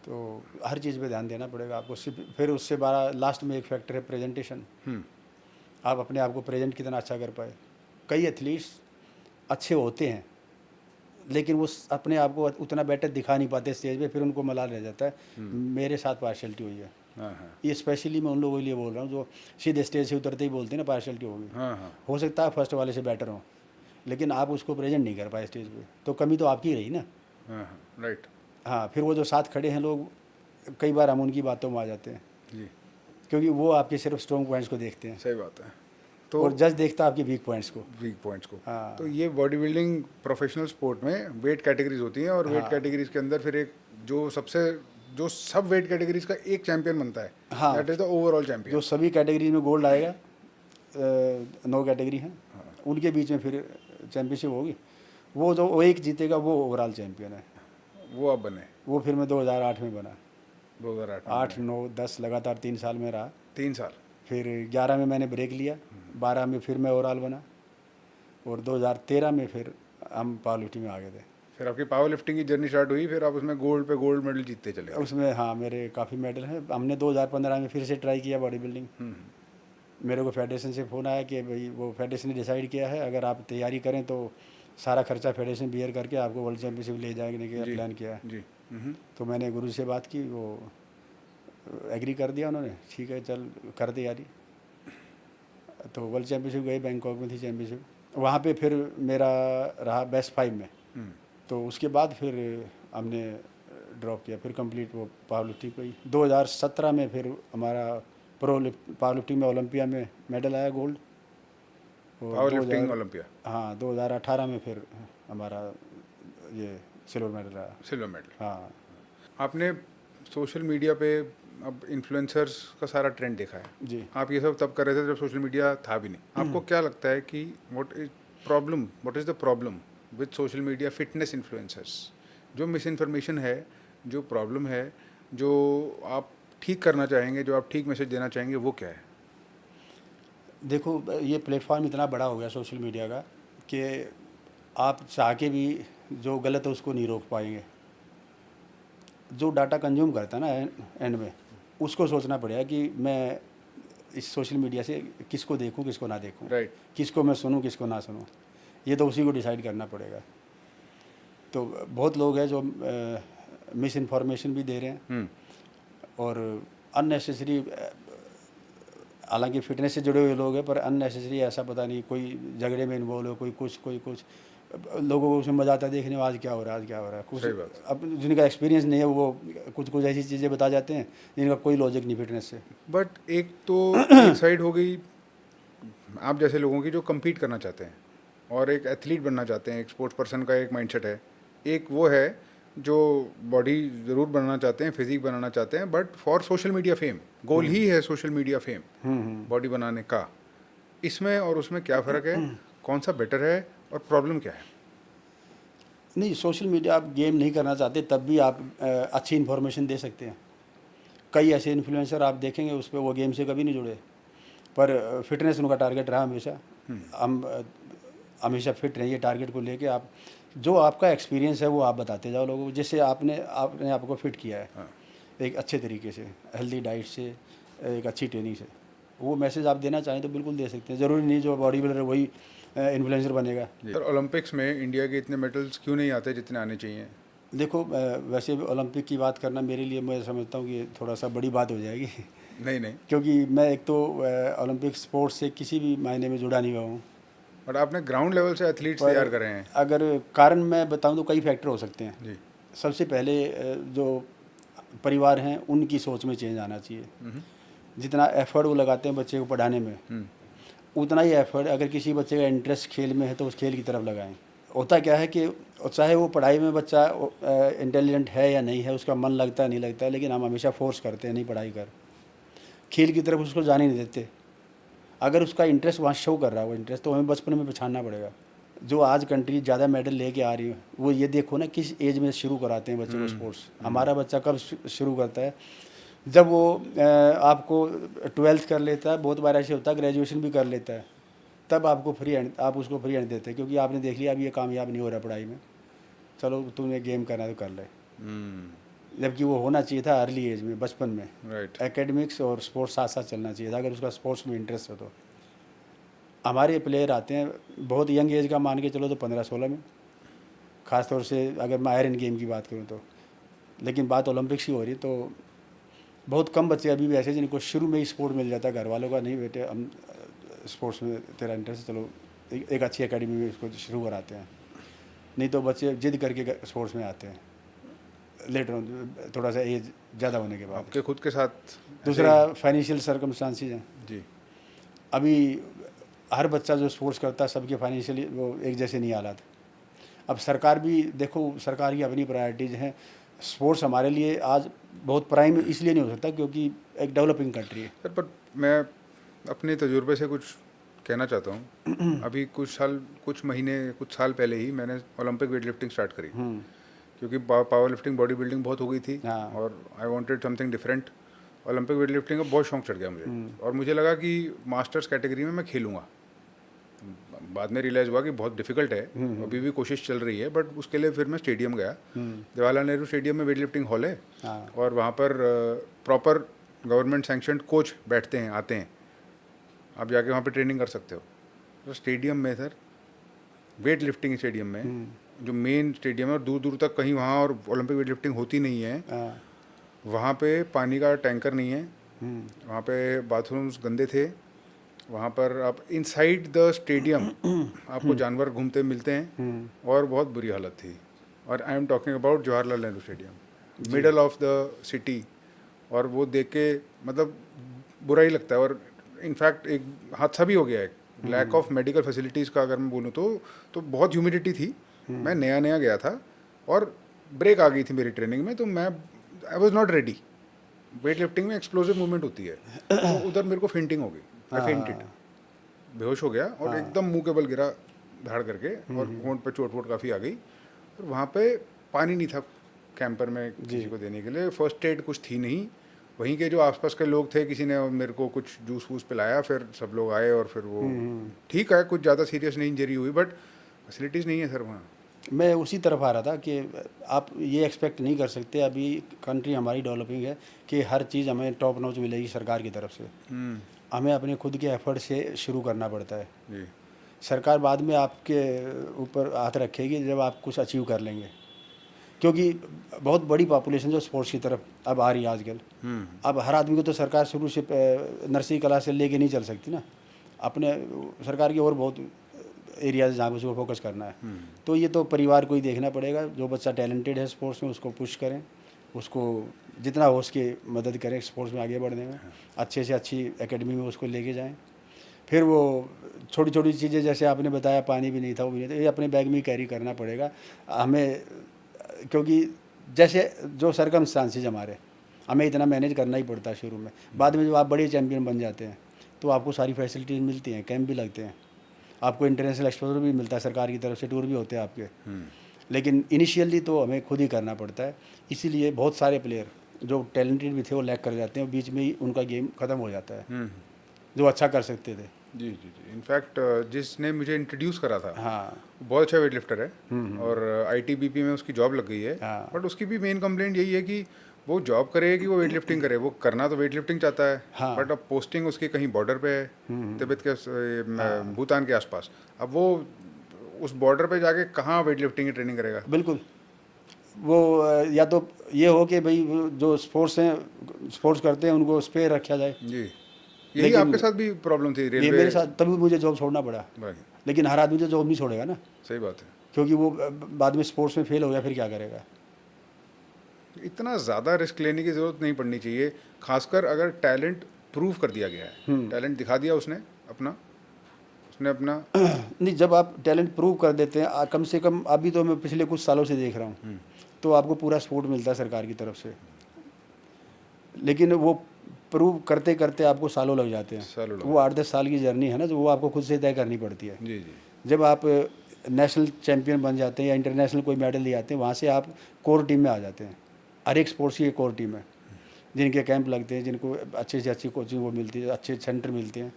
तो हर चीज़ पे ध्यान देना पड़ेगा आपको। फिर उससे बड़ा लास्ट में एक फैक्टर है प्रेजेंटेशन, आप अपने आप को प्रेजेंट कितना अच्छा कर पाए। कई एथलीट्स अच्छे होते हैं लेकिन वो अपने आप को उतना बेटर दिखा नहीं पाते स्टेज पे, फिर उनको मलाल रह जाता है। मेरे साथ पार्शलिटी हुई है। हाँ हाँ ये स्पेशली मैं उन लोगों के लिए बोल रहा हूँ जो सीधे स्टेज से उतरते ही बोलते हैं ना पार्शलिटी होगी। हाँ हाँ हो सकता है फर्स्ट वाले से बेटर हो, लेकिन आप उसको प्रेजेंट नहीं कर पाए स्टेज पे, तो कमी तो आपकी रही ना। हाँ हाँ राइट हाँ, फिर वो जो साथ खड़े हैं लोग, कई बार हम उनकी बातों में आ जाते हैं, जी, क्योंकि वो आपके सिर्फ स्ट्रॉन्ग पॉइंट्स को देखते हैं सही बात है। तो और जज देखता है आपके वीक पॉइंट्स को। वीक पॉइंट्स को, हाँ। तो ये बॉडी बिल्डिंग प्रोफेशनल स्पोर्ट में वेट कैटेगरीज होती हैं, और वेट हाँ। कैटेगरीज के अंदर फिर एक जो सब वेट कैटेगरीज का एक चैंपियन बनता है, हाँ, दैट इज द ओवरऑल जो चैंपियन। सभी कैटेगरी में गोल्ड आएगा, 9 कैटेगरी हैं, उनके बीच में फिर चैंपियनशिप होगी। वो एक जीतेगा वो ओवरऑल चैंपियन है। वो आप बने वो फिर मैं 2008 में बना। 2008 में 8, बने, 9, 10 लगातार 3 साल में रहा। 3 साल। फिर 11 में मैंने ब्रेक लिया, 12 में फिर मैं ओवरऑल बना, और 2013 में फिर हम पावर लिफ्टिंग में आ गए थे। फिर आपकी पावर लिफ्टिंग की जर्नी स्टार्ट हुई, फिर आप उसमें गोल्ड पे गोल्ड मेडल जीतते चले गए। उसमें हाँ मेरे काफ़ी मेडल हैं। हमने 2015 में फिर से ट्राई किया बॉडी बिल्डिंग। मेरे को फेडरेशन से फ़ोन आया कि भाई वो फेडरेशन ने डिसाइड किया है, अगर आप तैयारी करें तो सारा खर्चा फेडरेशन बियर करके आपको वर्ल्ड चैम्पियनशिप ले जाने का जी प्लान किया है। जी। तो मैंने गुरु से बात की, वो एग्री कर दिया उन्होंने, ठीक है चल कर तैयारी। तो वर्ल्ड चैम्पियनशिप गई, बैंकॉक में थी चैम्पियनशिप, वहाँ पे फिर मेरा रहा बेस्ट 5 में। तो उसके बाद फिर हमने ड्रॉप किया, फिर कंप्लीट वो पावर लिफ्टिंग पे ही। 2017 में फिर हमारा पावर लिफ्टिंग में ओलंपिया में मेडल आया गोल्ड। और पावर 2000 लिफ्टिंग ओलंपिया, हाँ 2018 में फिर हमारा ये सिल्वर मेडल आया। Silver medal. हाँ आपने सोशल मीडिया पे अब इन्फ्लुएंसर्स का सारा ट्रेंड देखा है, जी। आप ये सब तब कर रहे थे जब सोशल मीडिया था भी नहीं। आपको क्या लगता है कि what is the problem with social media fitness influencers? जो मिस इन्फॉर्मेशन है, जो प्रॉब्लम है, जो आप ठीक करना चाहेंगे, जो आप ठीक मैसेज देना चाहेंगे, वो क्या है? देखो, ये प्लेटफॉर्म इतना बड़ा हो गया सोशल मीडिया का कि आप चाह के भी जो गलत है उसको नहीं रोक पाएंगे। जो डाटा कंज्यूम करता है ना एंड में, उसको सोचना पड़ेगा कि मैं इस सोशल मीडिया से किसको देखूं किसको ना देखूं, राइट। किसको मैं सुनूं किसको ना सुनूं। ये तो उसी को डिसाइड करना पड़ेगा। तो बहुत लोग हैं जो मिस इन्फॉर्मेशन भी दे रहे हैं और अननेसेसरी, हालांकि फिटनेस से जुड़े हुए लोग हैं, पर अननेसेसरी ऐसा पता नहीं कोई झगड़े में इन्वॉल्व हो, कोई कुछ लोगों को उसमें मजा आता है देखने में, आज क्या हो रहा है आज क्या हो रहा है। कुछ सही बात। अब जिनका एक्सपीरियंस नहीं है वो कुछ ऐसी चीज़ें बता जाते हैं जिनका कोई लॉजिक नहीं फिटनेस से। बट एक तो एक साइड हो गई आप जैसे लोगों की जो compete करना चाहते हैं और एक एथलीट बनना चाहते हैं, एक स्पोर्ट्स पर्सन का एक माइंडसेट है। एक वो है जो बॉडी ज़रूर बनाना चाहते हैं, फिजिक बनाना चाहते हैं, but for social media fame, goal ही है सोशल मीडिया फेम, बॉडी बनाने का। इसमें और उसमें क्या फ़र्क है, कौन सा बेटर है और प्रॉब्लम क्या है? नहीं, सोशल मीडिया आप गेम नहीं करना चाहते तब भी आप अच्छी इन्फॉर्मेशन दे सकते हैं। कई ऐसे इन्फ्लुएंसर आप देखेंगे उस पर वो गेम से कभी नहीं जुड़े, पर फिटनेस उनका टारगेट रहा हमेशा। हम हमेशा फिट रहिए टारगेट को लेके। आप जो आपका एक्सपीरियंस है वो आप बताते जाओ लोगों को, जिससे आपने आपको फिट किया है हाँ। एक अच्छे तरीके से, हेल्दी डाइट से, एक अच्छी ट्रेनिंग से। वो मैसेज आप देना चाहें तो बिल्कुल दे सकते हैं। ज़रूरी नहीं जो बॉडी बिल्डर है वही इन्फ्लुएंसर बनेगा। सर, ओलंपिक्स में इंडिया के इतने मेडल्स क्यों नहीं आते जितने आने चाहिए? देखो, वैसे भी ओलंपिक की बात करना मेरे लिए, मैं समझता हूँ कि थोड़ा सा बड़ी बात हो जाएगी नहीं नहीं, क्योंकि मैं एक तो ओलंपिक स्पोर्ट्स से किसी भी मायने में जुड़ा नहीं हुआ हूँ। बट आपने ग्राउंड लेवल से एथलीट्स पर तैयार करे हैं। अगर कारण मैं बताऊँ तो कई फैक्टर हो सकते हैं। जी। सबसे पहले जो परिवार हैं उनकी सोच में चेंज आना चाहिए। जितना एफर्ट वो लगाते हैं बच्चे को पढ़ाने में, उतना ही एफर्ट अगर किसी बच्चे का इंटरेस्ट खेल में है तो उस खेल की तरफ लगाएं। होता क्या है कि चाहे वो पढ़ाई में बच्चा इंटेलिजेंट है या नहीं है, उसका मन लगता है नहीं लगता है, लेकिन हम हमेशा फोर्स करते हैं नहीं पढ़ाई कर, खेल की तरफ उसको जाने नहीं देते। अगर उसका इंटरेस्ट वहाँ शो कर रहा है वो इंटरेस्ट, तो हमें बचपन में पहचानना पड़ेगा। जो आज कंट्री ज़्यादा मेडल लेके आ रही है वो ये देखो ना किस एज में शुरू कराते हैं बच्चे को स्पोर्ट्स। हमारा बच्चा कब शुरू करता है? जब वो आपको 12th कर लेता है, बहुत बार ऐसे होता है ग्रेजुएशन भी कर लेता है, तब आपको फ्री हैंड, आप उसको फ्री हैंड देते हैं क्योंकि आपने देख लिया अब ये कामयाब नहीं हो रहा पढ़ाई में, चलो तुम्हें गेम करना है तो कर ले। जबकि वो होना चाहिए था अर्ली एज में, बचपन में। राइट। एकेडमिक्स और स्पोर्ट्स साथ साथ चलना चाहिए था अगर उसका स्पोर्ट्स में इंटरेस्ट हो तो। हमारे प्लेयर आते हैं बहुत यंग एज का, मान के चलो तो 15-16 में, ख़ास तौर से अगर मैं आयरन गेम की बात करूँ तो। लेकिन बात ओलंपिक्स की हो रही है, तो बहुत कम बच्चे अभी भी ऐसे जिनको शुरू में ही स्पोर्ट मिल जाता है घर वालों का, नहीं बेटे हम स्पोर्ट्स में तेरा इंटरेस्ट, चलो एक अच्छी एकेडमी में इसको शुरू कराते हैं। नहीं तो बच्चे जिद करके स्पोर्ट्स में आते हैं लेटर थोड़ा सा एज ज़्यादा होने के बाद। आपके खुद के साथ दूसरा फाइनेंशियल सर्कमस्टांसिस हैं। जी अभी हर बच्चा जो स्पोर्ट्स करता है सबके फाइनेंशियली वो एक जैसे नहीं हालात। अब सरकार भी देखो, सरकार की अपनी प्रायोरिटीज़ हैं। स्पोर्ट्स हमारे लिए आज बहुत प्राइम इसलिए नहीं हो सकता क्योंकि एक डेवलपिंग कंट्री है। सर, पर मैं अपने तजुर्बे से कुछ कहना चाहता हूँ। अभी कुछ महीने कुछ साल पहले ही मैंने ओलंपिक वेट लिफ्टिंग स्टार्ट करी, क्योंकि पावर लिफ्टिंग बॉडी बिल्डिंग बहुत हो गई थी हाँ। और I wanted something different. Olympic weight lifting का बहुत शौक चढ़ गया मुझे, और मुझे लगा कि मास्टर्स कैटेगरी में मैं खेलूँगा। बाद में रियलाइज़ हुआ कि बहुत डिफिकल्ट है, अभी भी कोशिश चल रही है, बट उसके लिए फिर मैं स्टेडियम गया। जवाहरलाल नेहरू स्टेडियम में वेट लिफ्टिंग हॉल है, हाँ। और वहाँ पर प्रॉपर गवर्नमेंट सैंक्शनड कोच बैठते हैं, आते हैं, आप जाके वहाँ पे ट्रेनिंग कर सकते हो। तो स्टेडियम में सर, वेट लिफ्टिंग स्टेडियम में, जो मेन स्टेडियम है और दूर दूर तक कहीं वहाँ और ओलंपिक वेट लिफ्टिंग होती नहीं है, हाँ। वहाँ पे पानी का टैंकर नहीं है, वहाँ पे बाथरूम्स गंदे थे, वहाँ पर आप इनसाइड द स्टेडियम आपको जानवर घूमते मिलते हैं, और बहुत बुरी हालत थी। और I am talking about Jawaharlal Nehru stadium, middle of the city, और वो देख के मतलब बुरा ही लगता है। और इनफैक्ट एक हादसा भी हो गया है, लैक ऑफ मेडिकल फैसिलिटीज़ का अगर मैं बोलूँ तो बहुत ह्यूमिडिटी थी। मैं नया नया गया था और ब्रेक आ गई थी मेरी ट्रेनिंग में, तो I was not ready. Weight lifting में एक्सप्लोसिव मूवमेंट होती है, तो उधर मेरे को फेंटिंग हो गई, आई फेंटेड, बेहोश हो गया और एकदम मुंह के बल गिरा धाड़ करके, और होंठ पे चोट वोट काफ़ी आ गई। और वहाँ पे पानी नहीं था कैंपर में किसी को देने के लिए, फर्स्ट एड कुछ थी नहीं। वहीं के जो आसपास के लोग थे, किसी ने मेरे को कुछ जूस वूस पिलाया, फिर सब लोग आए और फिर वो ठीक है, कुछ ज़्यादा सीरियस नहीं इंजरी हुई, बट फैसिलिटीज़ नहीं है सर वहाँ। मैं उसी तरफ आ रहा था कि आप ये एक्सपेक्ट नहीं कर सकते, अभी कंट्री हमारी डेवलपिंग है कि हर चीज़ हमें टॉप नॉच मिलेगी सरकार की तरफ से। हमें अपने खुद के एफर्ट से शुरू करना पड़ता है। जी सरकार बाद में आपके ऊपर हाथ रखेगी जब आप कुछ अचीव कर लेंगे, क्योंकि बहुत बड़ी पॉपुलेशन जो स्पोर्ट्स की तरफ अब आ रही है आजकल। अब हर आदमी को तो सरकार शुरू से नर्सरी क्लास से लेके नहीं चल सकती ना, अपने सरकार की और बहुत एरियाज जहाँ पे उसको फोकस करना है। तो ये तो परिवार को ही देखना पड़ेगा, जो बच्चा टैलेंटेड है स्पोर्ट्स में उसको पुश करें, उसको जितना हो उसकी मदद करें स्पोर्ट्स में आगे बढ़ने में, अच्छे से अच्छी एकेडमी में उसको लेके जाएं। फिर वो छोटी छोटी चीज़ें जैसे आपने बताया, पानी भी नहीं था, वो भी नहीं था, ये अपने बैग में ही कैरी करना पड़ेगा हमें, क्योंकि जैसे जो सर्कमस्टांसेस हमारे, हमें इतना मैनेज करना ही पड़ता है शुरू में। बाद में जब आप बड़े चैम्पियन बन जाते हैं तो आपको सारी फैसिलिटीज़ मिलती हैं, कैंप भी लगते हैं, आपको इंटरनेशनल एक्सपोजर भी मिलता है, सरकार की तरफ से टूर भी होते हैं आपके। लेकिन इनिशियली तो हमें खुद ही करना पड़ता है। इसीलिए बहुत सारे प्लेयर जो टैलेंटेड भी थे वो लैग कर जाते हैं, बीच में ही उनका गेम ख़त्म हो जाता है, जो अच्छा कर सकते थे। जी जी जी। इनफैक्ट जिसने मुझे इंट्रोड्यूस करा था, हाँ। बहुत अच्छा वेट लिफ्टर है, और आईटीबीपी में उसकी जॉब लग गई है। हाँ। बट उसकी भी मेन कंप्लेंट यही है कि वो जॉब करे कि वो वेट लिफ्टिंग करे, वो करना तो वेट लिफ्टिंग चाहता है। हाँ। बट अब पोस्टिंग उसकी कहीं बॉर्डर पे है, तिब्बत के भूटान के आसपास। अब वो उस बॉर्डर पे जाके कहाँ वेट लिफ्टिंग की ट्रेनिंग करेगा? बिल्कुल। वो या तो ये हो कि भाई वो जो स्पोर्ट्स हैं, स्पोर्ट्स करते हैं, उनको उस पर रखा जाए। जी, यही लेकिन आपके साथ भी प्रॉब्लम थी ये रेलवे? मेरे साथ तभी मुझे जॉब छोड़ना पड़ा। भाई लेकिन हर आदमी तो जॉब नहीं छोड़ेगा ना, सही बात है। क्योंकि वो बाद में स्पोर्ट्स में फेल हो गया फिर क्या करेगा। इतना ज़्यादा रिस्क लेने की ज़रूरत नहीं पड़नी चाहिए, खासकर अगर टैलेंट प्रूव कर दिया गया है, टैलेंट दिखा दिया उसने अपना। नहीं, जब आप टैलेंट प्रूव कर देते हैं, कम से कम अभी तो मैं पिछले कुछ सालों से देख रहा हूँ, तो आपको पूरा सपोर्ट मिलता है सरकार की तरफ से। लेकिन वो प्रूव करते करते आपको सालों लग जाते हैं। वो 8-10 साल की जर्नी है ना, जो वो आपको खुद से तय करनी पड़ती है। जी जी। जब आप नेशनल चैम्पियन बन जाते हैं या इंटरनेशनल कोई मेडल ले आते हैं, वहाँ से आप कोर टीम में आ जाते हैं। हर एक स्पोर्ट्स की एक कोर टीम है, जिनके कैंप लगते हैं, जिनको अच्छे से अच्छी कोचिंग वो मिलती है, अच्छे सेंटर मिलते हैं।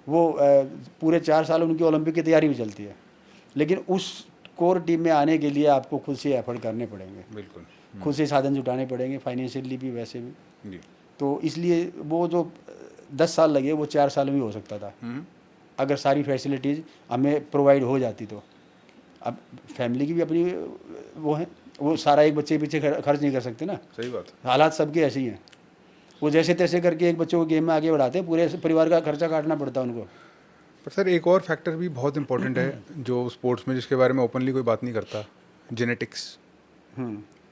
वो पूरे 4 साल उनकी ओलंपिक की तैयारी भी चलती है। लेकिन उस कोर टीम में आने के लिए आपको खुद से एफर्ट करने पड़ेंगे, बिल्कुल, खुद से साधन जुटाने पड़ेंगे, फाइनेंशियली भी वैसे भी। जी। तो इसलिए वो जो 10 साल लगे वो 4 साल में हो सकता था, अगर सारी फैसिलिटीज़ हमें प्रोवाइड हो जाती तो। अब फैमिली की भी अपनी वो है, वो सारा एक बच्चे के पीछे खर्च नहीं कर सकते ना। सही बात है। हालात सबके ऐसे ही हैं। वो जैसे तैसे करके एक बच्चे को गेम में आगे बढ़ाते हैं, पूरे परिवार का खर्चा काटना पड़ता है उनको। पर सर एक और फैक्टर भी बहुत इंपॉर्टेंट है जो स्पोर्ट्स में, जिसके बारे में ओपनली कोई बात नहीं करता, जेनेटिक्स।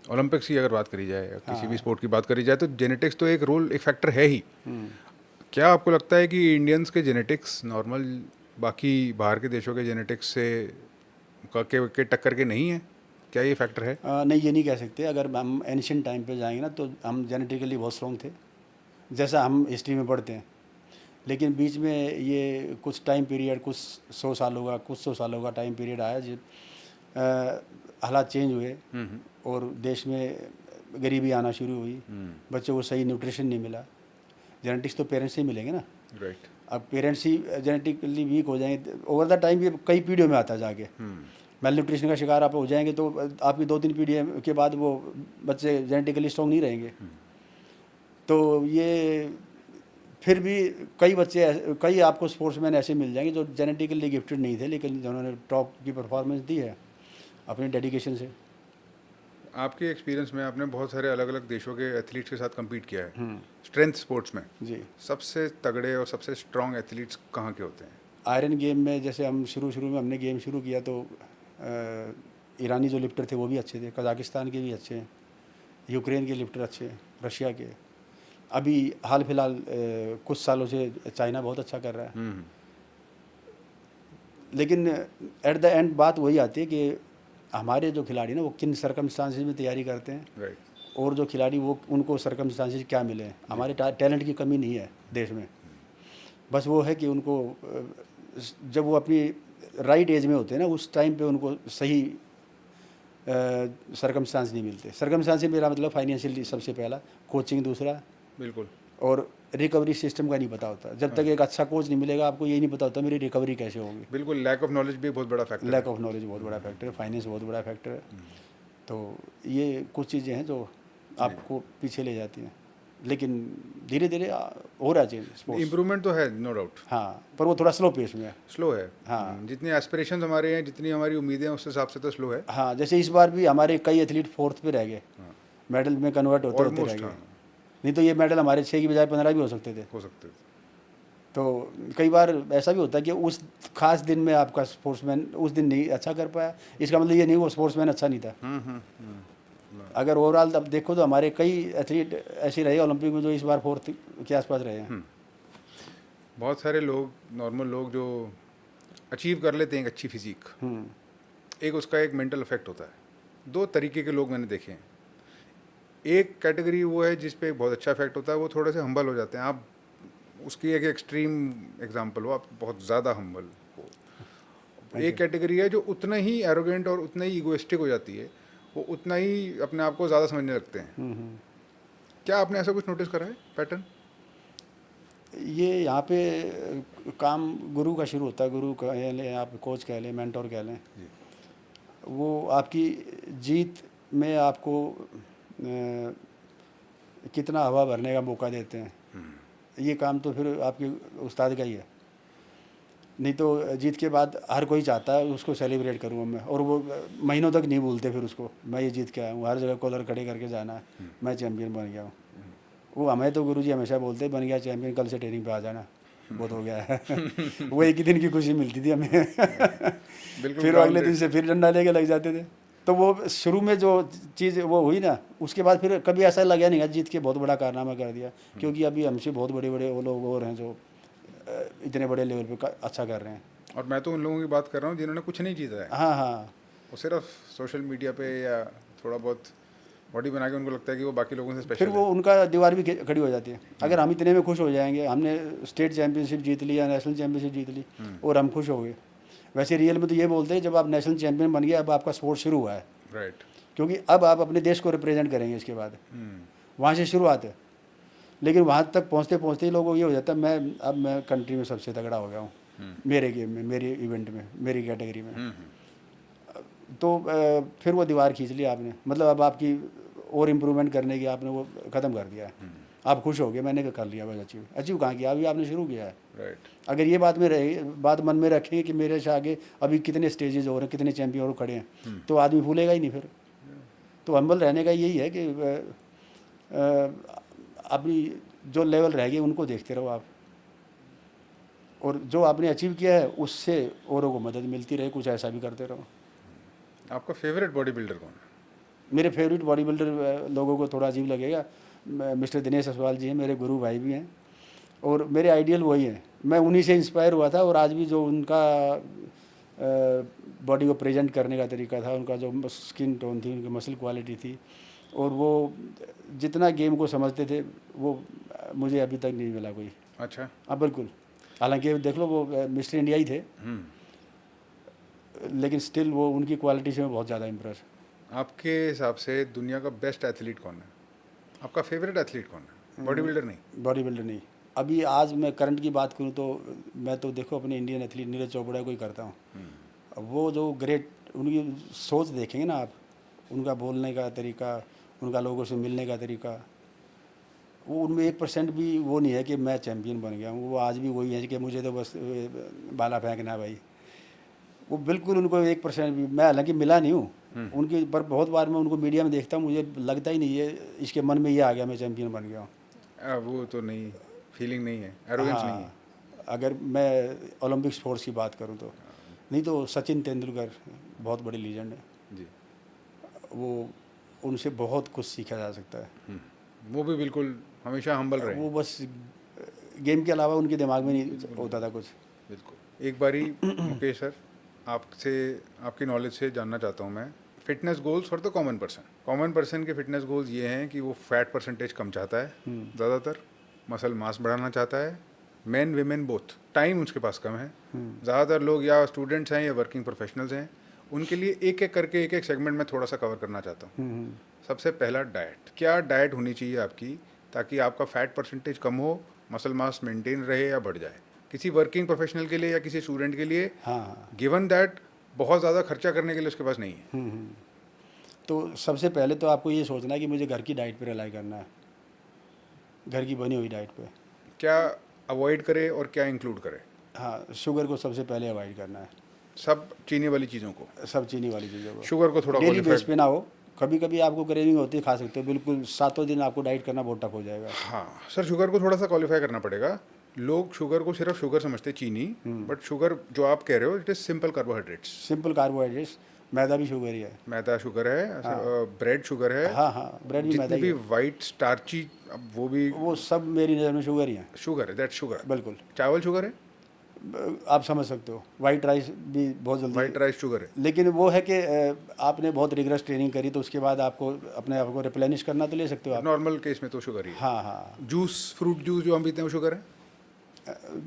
ओलंपिक्स की अगर बात करी जाए या किसी भी स्पोर्ट की बात करी जाए तो जेनेटिक्स तो एक रोल, एक फैक्टर है ही। क्या आपको लगता है कि इंडियंस के जेनेटिक्स नॉर्मल बाकी बाहर के देशों के जेनेटिक्स से के टक्कर के नहीं है? क्या ये फैक्टर है? नहीं, ये नहीं कह सकते। अगर हम एंशियंट टाइम पे जाएंगे ना तो हम जेनेटिकली बहुत स्ट्रॉन्ग थे, जैसा हम हिस्ट्री में पढ़ते हैं। लेकिन बीच में ये कुछ टाइम पीरियड, कुछ 100 सालों का, कुछ 100 सालों का टाइम पीरियड आया जब हालात चेंज हुए और देश में गरीबी आना शुरू हुई, बच्चों को सही न्यूट्रिशन नहीं मिला। जेनेटिक्स तो पेरेंट्स से ही मिलेंगे ना। राइट। अब पेरेंट्स ही जेनेटिकली वीक हो जाएंगे, ओवर द टाइम ये कई पीढ़ियों में आता है जाके। मेल न्यूट्रिशन का शिकार आप हो जाएंगे तो आपकी 2-3 पीढ़ी के बाद वो बच्चे जेनेटिकली स्ट्रॉन्ग नहीं रहेंगे। तो ये फिर भी कई बच्चे कई आपको स्पोर्ट्समैन ऐसे मिल जाएंगे जो जेनेटिकली गिफ्टेड नहीं थे, लेकिन जिन्होंने टॉप की परफॉर्मेंस दी है अपनी डेडिकेशन से। आपके एक्सपीरियंस में आपने बहुत सारे अलग अलग देशों के एथलीट्स के साथ compete किया है स्ट्रेंथ स्पोर्ट्स में, जी। सबसे तगड़े और सबसे स्ट्रॉन्ग एथलीट्स कहाँ के होते हैं? आयरन गेम में जैसे हम शुरू में हमने गेम शुरू किया तो ईरानी जो लिफ्टर थे वो भी अच्छे थे, कजाकिस्तान के भी अच्छे हैं, यूक्रेन के लिफ्टर अच्छे हैं, रशिया के। अभी हाल फिलहाल कुछ सालों से चाइना बहुत अच्छा कर रहा है। लेकिन एट द एंड बात वही आती है कि हमारे जो खिलाड़ी ना वो किन सरकमस्टांसेस में तैयारी करते हैं, राइट। और जो खिलाड़ी वो उनको सरकमस्टांसेस क्या मिले हैं। हमारे टैलेंट की कमी नहीं है देश में, बस वो है कि उनको जब वो अपनी राइट एज में होते हैं ना उस टाइम पे उनको सही सरकमस्टांस नहीं मिलते। सरकमस्टांस से मेरा मतलब फाइनेंशियली सबसे पहला, कोचिंग दूसरा, बिल्कुल। और रिकवरी सिस्टम का नहीं पता होता। जब तक एक अच्छा कोच नहीं मिलेगा आपको ये नहीं पता होता मेरी रिकवरी कैसे होगी। बिल्कुल, लैक ऑफ नॉलेज भी बहुत बड़ा फैक्टर है। लैक ऑफ नॉलेज बहुत बड़ा फैक्टर है, फाइनेंस बहुत बड़ा फैक्टर है। तो ये कुछ चीज़ें हैं जो आपको पीछे ले जाती हैं, लेकिन धीरे धीरे हो रहा है चेंज स्पोर्ट्स। इम्प्रूवमेंट तो है, नो डाउट। हाँ, पर वो थोड़ा स्लो पेस में है। स्लो है। हाँ। जितनी एस्पिरेशंस हमारे हैं, जितनी हमारी उम्मीदें हैं, उस हिसाब से तो स्लो है। हाँ, जैसे इस बार भी हमारे कई एथलीट 4th पे रह गए, मेडल में कन्वर्ट होते होते रह ऑलमोस्ट। गए। नहीं तो ये मेडल हमारे 6 की बजाय 15 भी हो सकते थे। हो सकते थे। तो कई बार ऐसा भी होता है कि उस खास दिन में आपका स्पोर्ट्समैन उस दिन नहीं अच्छा कर पाया, इसका मतलब ये नहीं वो स्पोर्ट्समैन अच्छा नहीं था। अगर ओवरऑल अब देखो तो हमारे कई एथलीट ऐसे रहे ओलंपिक में जो इस बार 4th के आसपास रहे हैं। बहुत सारे लोग, नॉर्मल लोग जो अचीव कर लेते हैं एक अच्छी फिजिक, एक उसका एक मेंटल इफेक्ट होता है। 2 तरीके के लोग मैंने देखे हैं। एक कैटेगरी वो है जिस पे बहुत अच्छा इफेक्ट होता है, वो थोड़े से हम्बल हो जाते हैं। आप उसकी एक एक्सट्रीम एग्जांपल हो, आप बहुत ज़्यादा हम्बल हो। एक कैटेगरी है जो उतना ही एरोगेंट और उतना ही ईगोइस्टिक हो जाती है, वो उतना ही अपने आप को ज़्यादा समझने लगते हैं। क्या आपने ऐसा कुछ नोटिस करा है पैटर्न? ये यहाँ पे काम गुरु का शुरू होता है। गुरु कह लें, आप कोच कह लें, मेंटोर कह लें, वो आपकी जीत में आपको कितना हवा भरने का मौका देते हैं। ये काम तो फिर आपके उस्ताद का ही है। नहीं तो जीत के बाद हर कोई चाहता है उसको सेलिब्रेट करूँ मैं, और वो महीनों तक नहीं भूलते फिर उसको, मैं ये जीत के आया हूँ, हर जगह कॉलर खड़े करके जाना है, मैं चैम्पियन बन गया हूँ। वो हमें तो गुरुजी हमेशा बोलते हैं बन गया चैम्पियन, कल से ट्रेनिंग पे आ जाना, बहुत हो गया है। वो एक ही दिन की खुशी मिलती थी हमें। फिर अगले दिन से फिर डंडा लेके लग जाते थे। तो वो शुरू में जो चीज़ वो हुई ना, उसके बाद फिर कभी ऐसा लगा नहीं जीत के बहुत बड़ा कारनामा कर दिया, क्योंकि अभी हमसे बहुत बड़े बड़े वो लोग और हैं जो इतने बड़े लेवल पे अच्छा कर रहे हैं। और मैं तो उन लोगों की बात कर रहा हूँ जिन्होंने कुछ नहीं जीता है। हाँ हाँ, वो सिर्फ सोशल मीडिया पे या थोड़ा बहुत बॉडी बना के उनको लगता है कि वो बाकी लोगों से फिर स्पेशल वो उनका दीवार भी खड़ी हो जाती है। अगर हम इतने में खुश हो जाएंगे, हमने स्टेट चैंपियनशिप जीत ली या नेशनल चैंपियनशिप जीत ली और हम खुश हो गए। वैसे रियल में तो ये बोलते हैं जब आप नेशनल चैंपियन बन गए अब आपका स्पोर्ट शुरू हुआ है। राइट। क्योंकि अब आप अपने देश को रिप्रेजेंट करेंगे इसके बाद, वहाँ से शुरुआत है। लेकिन वहाँ तक पहुँचते पहुँचते ही लोगों को ये हो जाता है अब मैं कंट्री में सबसे तगड़ा हो गया हूँ, मेरे गेम में, मेरे इवेंट में, मेरी कैटेगरी में। तो फिर वो दीवार खींच लिया आपने, मतलब अब आपकी और इम्प्रूवमेंट करने की आपने वो ख़त्म कर दिया है। आप खुश हो गए, मैंने कर लिया बस अचीव। अचीव कहाँ किया, अभी आपने शुरू किया है। राइट। अगर ये बात मन में रखें कि मेरे से आगे अभी कितने स्टेजेस हो रहे हैं, कितने चैंपियन और खड़े हैं, तो आदमी भूलेगा ही नहीं फिर। तो हम्बल रहने का यही है कि अपनी जो लेवल रह गए उनको देखते रहो आप, और जो आपने अचीव किया है उससे औरों को मदद मिलती रहे, कुछ ऐसा भी करते रहो। आपका फेवरेट बॉडी बिल्डर कौन है? मेरे फेवरेट बॉडी बिल्डर लोगों को थोड़ा अजीब लगेगा, मिस्टर दिनेश असवाल जी हैं, मेरे गुरु भाई भी हैं, और मेरे आइडियल वही हैं। मैं उन्हीं से इंस्पायर हुआ था, और आज भी जो उनका बॉडी को प्रेजेंट करने का तरीका था, उनका जो स्किन टोन थी, उनकी मसल क्वालिटी थी, और वो जितना गेम को समझते थे वो मुझे अभी तक नहीं मिला कोई। अच्छा। हाँ बिल्कुल। हालांकि देख लो वो मिस्टर इंडिया ही थे, लेकिन स्टिल वो उनकी क्वालिटी से मैं बहुत ज़्यादा इम्प्रेस। आपके हिसाब से दुनिया का बेस्ट एथलीट कौन है? आपका फेवरेट एथलीट कौन है? बॉडी बिल्डर नहीं। बॉडी बिल्डर नहीं। अभी आज मैं करंट की बात करूं तो मैं तो देखो अपने इंडियन एथलीट नीरज चोपड़ा को ही करता हूं। अब वो जो ग्रेट, उनकी सोच देखेंगे ना आप, उनका बोलने का तरीका, उनका लोगों से मिलने का तरीका, वो उनमें 1% भी वो नहीं है कि मैं चैम्पियन बन गया हूँ। वो आज भी वही है कि मुझे तो बस बाला फेंकना है भाई। वो बिल्कुल उनको 1% भी, मैं हालांकि मिला नहीं हूँ उनकी, पर बहुत बार मैं उनको मीडिया में देखता हूँ, मुझे लगता ही नहीं है इसके मन में ये आ गया मैं चैम्पियन बन गया हूँ। वो तो नहीं, फीलिंग नहीं है, एरोगेंस नहीं है। हाँ, अगर मैं ओलंपिक स्पोर्ट्स की बात करूँ तो, नहीं तो सचिन तेंदुलकर बहुत बड़ी लीजेंड है जी। वो, उनसे बहुत कुछ सीखा जा सकता है। वो भी बिल्कुल हमेशा हम्बल रहे। वो बस गेम के अलावा उनके दिमाग में नहीं होता था कुछ। बिल्कुल। एक बारी मुकेश सर, आपसे आपकी नॉलेज से जानना चाहता हूँ मैं, fitness goals for the common person के फिटनेस गोल्स ये हैं कि वो फैट परसेंटेज कम चाहता है ज़्यादातर, मसल मास बढ़ाना चाहता है, मेन विमेन बोथ। टाइम उसके पास कम है। ज़्यादातर लोग या स्टूडेंट्स हैं या वर्किंग प्रोफेशनल्स हैं, उनके लिए एक एक करके एक एक सेगमेंट में थोड़ा सा कवर करना चाहता हूँ। सबसे पहला डाइट, क्या डाइट होनी चाहिए आपकी ताकि आपका फैट परसेंटेज कम हो, मसल मास मेंटेन रहे या बढ़ जाए? किसी वर्किंग प्रोफेशनल के लिए या किसी स्टूडेंट के लिए, हाँ, गिवन दैट बहुत ज़्यादा खर्चा करने के लिए उसके पास नहीं है। तो सबसे पहले तो आपको ये सोचना है कि मुझे घर की डाइट पे रिलाई करना है, घर की बनी हुई डाइट पे। क्या अवॉइड करे और क्या इंक्लूड करे? हाँ, शुगर को सबसे पहले अवॉइड करना है, सब चीनी वाली चीज़ों को, सब चीनी वाली चीज़ों को। शुगर को थोड़ा डेली बेस क्वालिफाइड। पे ना हो, कभी कभी आपको क्रेविंग होती है खा सकते हो, बिल्कुल सातों दिन आपको डाइट करना बहुत टफ हो जाएगा। हाँ सर, शुगर को थोड़ा सा क्वालिफाई करना पड़ेगा। लोग शुगर को सिर्फ शुगर समझते, चीनी, बट शुगर जो आप कह रहे हो it is simple carbohydrates. Simple carbohydrates, मैदा भी शुगर ही है। मैदा शुगर है, ब्रेड शुगर है, हाँ हाँ, ब्रेड भी मैदा जितने ही भी है। वाइट स्टार्ची, वो भी वो सब मेरी नज़र में शुगर ही है। शुगर है, दैट शुगर। बिल्कुल, चावल शुगर है, आप समझ सकते हो। वाइट राइस भी बहुत जल्दी, वाइट राइस शुगर है। लेकिन वो है कि आपने बहुत रिगरस ट्रेनिंग करी तो उसके बाद आपको अपने आप को रिप्लेनिश करना तो ले सकते हो आप। नॉर्मल केस में तो शुगर ही है। हाँ हाँ, जूस, फ्रूट जूस जो हम पीते हैं वो शुगर है।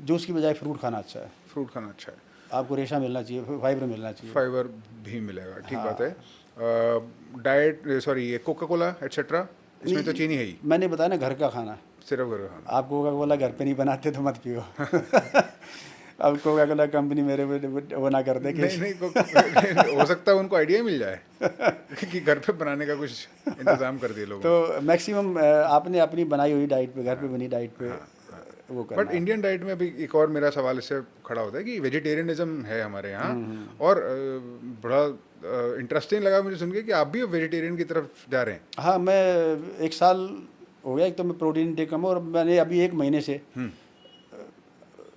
जूस की बजाय फ्रूट खाना अच्छा है। फ्रूट खाना अच्छा है, आपको रेशा मिलना चाहिए, फाइबर मिलना चाहिए। फाइबर भी मिलेगा, ठीक बात है। डाइट, सॉरी, ये कोका कोला एट्सेट्रा, इसमें तो चीनी है ही। मैंने बताया ना, घर का खाना। सिर्फ घर का खाना। आप कोका कोला घर पे नहीं बनाते तो मत पियो। अब कोका कोला कंपनी मेरे पे वो ना कर दे कि नहीं नहीं, हो सकता है उनको आइडिया ही मिल जाए कि घर पे बनाने का कुछ इंतजाम कर दिए लोगों। तो मैक्सिमम आपने अपनी बनाई हुई डाइट पे, घर पे बनी डाइट पे वो करना बट इंडियन डाइट में भी एक और मेरा सवाल इससे खड़ा होता है कि वेजिटेरियनिज्म है हमारे यहाँ, और बड़ा इंटरेस्टिंग लगा मुझे सुन के कि आप भी वेजिटेरियन की तरफ जा रहे हैं। हाँ, मैं 1 साल हो गया, एक तो मैं प्रोटीन इंटेक कम, और मैंने अभी 1 महीने से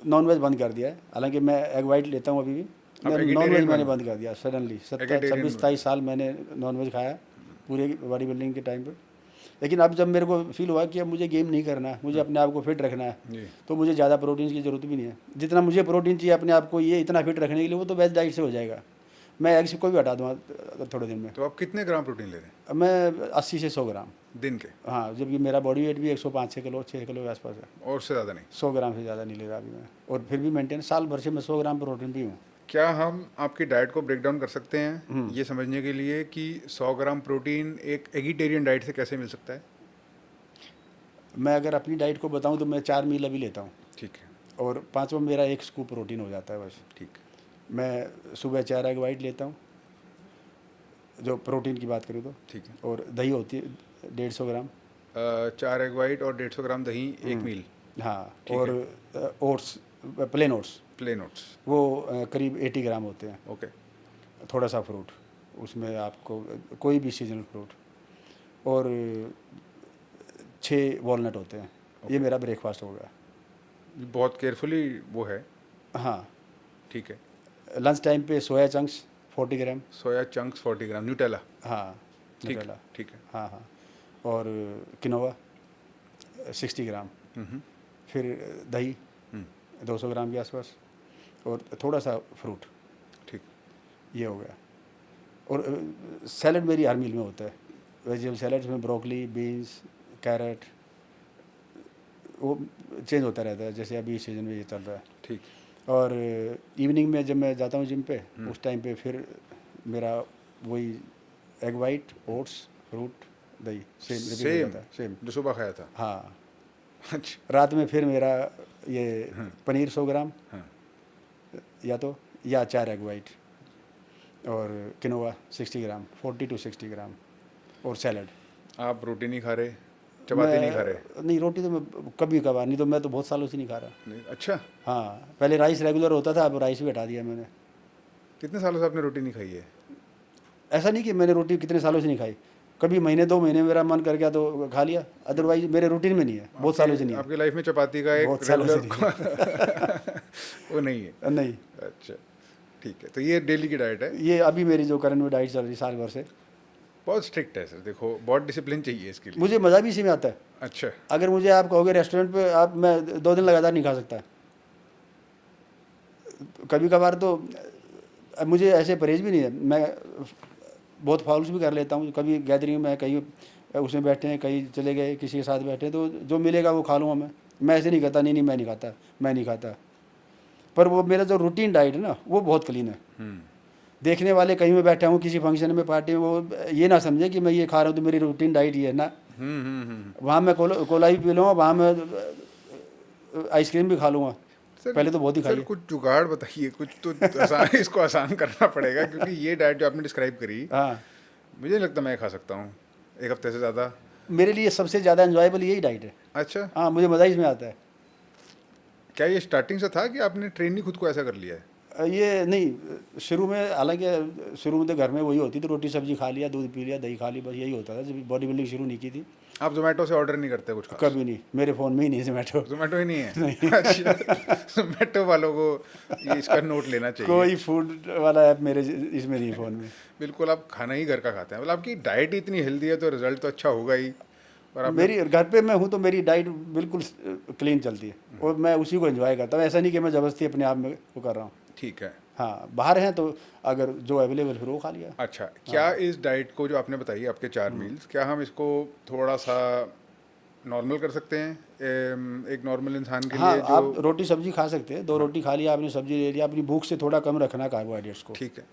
नॉनवेज बंद कर दिया है। हालांकि मैं एग वाइट लेता हूँ अभी भी, नॉनवेज मैंने बंद कर दिया सडनली। 26-27 साल मैंने नॉनवेज खाया पूरे बॉडी बिल्डिंग के टाइम पे। लेकिन अब जब मेरे को फील हुआ कि अब मुझे गेम नहीं करना है, मुझे अपने आप को फिट रखना है, तो मुझे ज़्यादा प्रोटीन की ज़रूरत भी नहीं है। जितना मुझे प्रोटीन चाहिए अपने आप को ये इतना फिट रखने के लिए, वो तो वेज डाइट से हो जाएगा। मैं एग से कोई भी हटा दूँगा थोड़े दिन में। तो आप कितने ग्राम प्रोटीन ले रहे हैं मैं 80 से 100 ग्राम दिन के? हाँ, जबकि मेरा बॉडी वेट भी 105-6 किलो 6 किलो के आसपास है। और उससे ज़्यादा नहीं? 100 ग्राम से ज़्यादा नहीं ले रहा अभी मैं, और फिर भी मेंटेन साल भर से मैं 100 ग्राम प्रोटीन भी हूँ। क्या हम आपकी डाइट को ब्रेक डाउन कर सकते हैं ये समझने के लिए कि 100 ग्राम प्रोटीन एक एगिटेरियन डाइट से कैसे मिल सकता है? मैं अगर अपनी डाइट को बताऊं तो मैं 4 मील अभी लेता हूं, ठीक है, और 5वां मेरा 1 स्कूप प्रोटीन हो जाता है बस। ठीक। मैं सुबह 4 एग वाइट लेता हूं, जो प्रोटीन की बात करूँ तो, ठीक है। और दही होती है 150 ग्राम, 4 एग वाइट और 150 ग्राम दही, एक मील, हाँ, ठीक और oats, plain oats, plain oats, वो करीब 80 ग्राम होते हैं। ओके, थोड़ा सा फ्रूट, उसमें आपको कोई भी सीजनल फ्रूट, और 6 वॉलनट होते हैं। ये मेरा ब्रेकफास्ट हो गया। बहुत केयरफुली वो है, हाँ, ठीक है। लंच टाइम पे सोया चंक्स 40 ग्राम। सोया चंक्स 40 ग्राम, न्यूटेला, हाँ, ठीक न्यूटेला। ठीक है। हाँ हाँ, और किनोवा 60 ग्राम। फिर दही 200 ग्राम के आसपास, और थोड़ा सा फ्रूट, ठीक, ये हो गया। और सैलड मेरी हर मील में होता है। वेजिटेबल सैलड में ब्रोकली, बीन्स, कैरेट, वो चेंज होता रहता है, जैसे अभी इस सीज़न में ये चल रहा है। ठीक, और इवनिंग में जब मैं जाता हूँ जिम पे, उस टाइम पे फिर मेरा वही एग वाइट, ओट्स, फ्रूट, दही, सेम रिपीट हो सेम जाता है, सेम। जो सुबह खाया था। हाँ, अच्छा, रात में फिर मेरा ये पनीर 100 ग्राम, हाँ, या 4 एग वाइट, और किनोवा 60 ग्राम, 40 to 60 ग्राम, और सैलड। आप रोटी नहीं खा रहे, चपाती नहीं खा रहे? नहीं, रोटी तो मैं कभी कभार, नहीं तो मैं तो बहुत सालों से नहीं खा रहा। नहीं, अच्छा, हाँ, पहले राइस रेगुलर होता था, अब राइस भी हटा दिया मैंने। कितने सालों से आपने रोटी नहीं खाई है? ऐसा नहीं कि मैंने रोटी कितने सालों से नहीं खाई, कभी महीने 2 महीने मेरा मन कर गया तो खा लिया, अदरवाइज मेरे रूटीन में नहीं है, बहुत सालों से नहीं है। आपकी लाइफ में चपाती का एक बहुत सालों से रेगुलर वो नहीं है? नहीं, अच्छा, ठीक है, तो ये डेली की डाइट है। ये अभी मेरी जो करंट में डाइट चल रही है साल भर से। बहुत स्ट्रिक्ट है सर, देखो बहुत डिसिप्लिन चाहिए इसके लिए। मुझे मज़ा भी इसी में आता है। अच्छा, अगर मुझे आप कहोगे रेस्टोरेंट पे, आप मैं 2 दिन लगातार नहीं खा सकता। कभी कभार तो अब मुझे ऐसे परहेज भी नहीं है, मैं बहुत फाउल्स भी कर लेता हूँ। कभी गैदरिंग में कहीं उसमें बैठे हैं, कहीं चले गए, किसी के साथ बैठे हैं, तो जो मिलेगा वो खा लूँगा मैं ऐसे नहीं कहता नहीं नहीं मैं नहीं खाता, मैं नहीं खाता। पर वो मेरा जो रूटीन डाइट है ना, वो बहुत क्लीन है। देखने वाले कहीं में बैठा हूँ, किसी फंक्शन में, पार्टी में, वो ये ना समझे कि मैं ये खा रहा हूँ तो मेरी रूटीन डाइट ये है ना। वहाँ मैं कोला भी पी लूँगा, वहाँ मैं आइसक्रीम भी खा लूँगा। पहले तो बहुत ही खाई सर है। कुछ जुगाड़ बताइए, कुछ तो आसान इसको आसान करना पड़ेगा, क्योंकि ये डाइट जो आपने डिस्क्राइब करी, हाँ, मुझे नहीं लगता मैं खा सकता हूँ एक हफ्ते से ज़्यादा। मेरे लिए सबसे ज़्यादा एंजॉयबल यही डाइट है। अच्छा, हाँ, मुझे मज़ा इसमें आता है। क्या ये स्टार्टिंग से था कि आपने ट्रेन ही खुद को ऐसा कर लिया है? ये नहीं, शुरू में, हालांकि शुरू में तो घर में वही होती थी, रोटी सब्जी खा लिया, दूध पी लिया, दही खा ली, बस यही होता था जब बॉडी बिल्डिंग शुरू नहीं की थी। आप जोमेटो से ऑर्डर नहीं करते कुछ खास? कभी नहीं, मेरे फ़ोन में ही नहीं जोमेटो। जोमेटो ही नहीं है? अच्छा, जोमेटो वालों को ये इसका नोट लेना चाहिए। कोई फूड वाला ऐप मेरे इसमें नहीं, फ़ोन में। बिल्कुल, आप खाना ही घर का खाते हैं, मतलब आपकी डाइट ही इतनी हेल्दी है तो रिजल्ट तो अच्छा होगा ही। और आपने मेरी घर पे मैं हूँ तो मेरी डाइट बिल्कुल क्लीन चलती है, और मैं उसी को एंजॉय करता हूँ। ऐसा नहीं कि मैं ज़बरदस्ती अपने आप में वो कर रहा हूँ। ठीक है। हाँ, बाहर हैं तो अगर जो अवेलेबल फिर वो खा लिया। अच्छा, क्या इस डाइट को जो आपने बताई आपके 4 मील्स, क्या हम इसको थोड़ा सा नॉर्मल कर सकते हैं एक नॉर्मल इंसान के हाँ, लिए जो? आप रोटी सब्जी खा सकते हैं, 2 रोटी खा लिया आपने, सब्जी ले लिया, अपनी भूख से थोड़ा कम रखना कार्बोहाइड्रेट्स को। ठीक है।